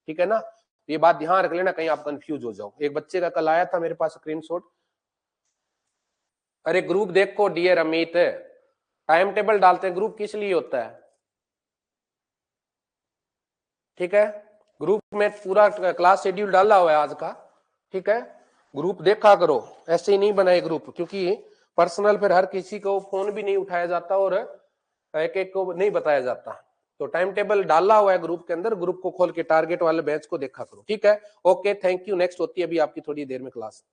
ठीक है ना। ये बात ध्यान रख लेना, कहीं आप कंफ्यूज हो जाओ। एक बच्चे का कल आया था मेरे पास स्क्रीनशॉट, अरे ग्रुप देखो डियर अमित, टाइम टेबल डालते हैं, ग्रुप किस लिए होता है, ठीक है, ग्रुप में पूरा क्लास शेड्यूल डाला हुआ है आज का, ठीक है, ग्रुप देखा करो, ऐसे ही नहीं बनाए ग्रुप, क्योंकि पर्सनल फिर हर किसी को फोन भी नहीं उठाया जाता और एक एक को नहीं बताया जाता। तो टाइम टेबल डाला हुआ है ग्रुप के अंदर, ग्रुप को खोल के टारगेट वाले बैच को देखा करो, ठीक है। Okay, thank you. नेक्स्ट होती है अभी आपकी थोड़ी देर में क्लास।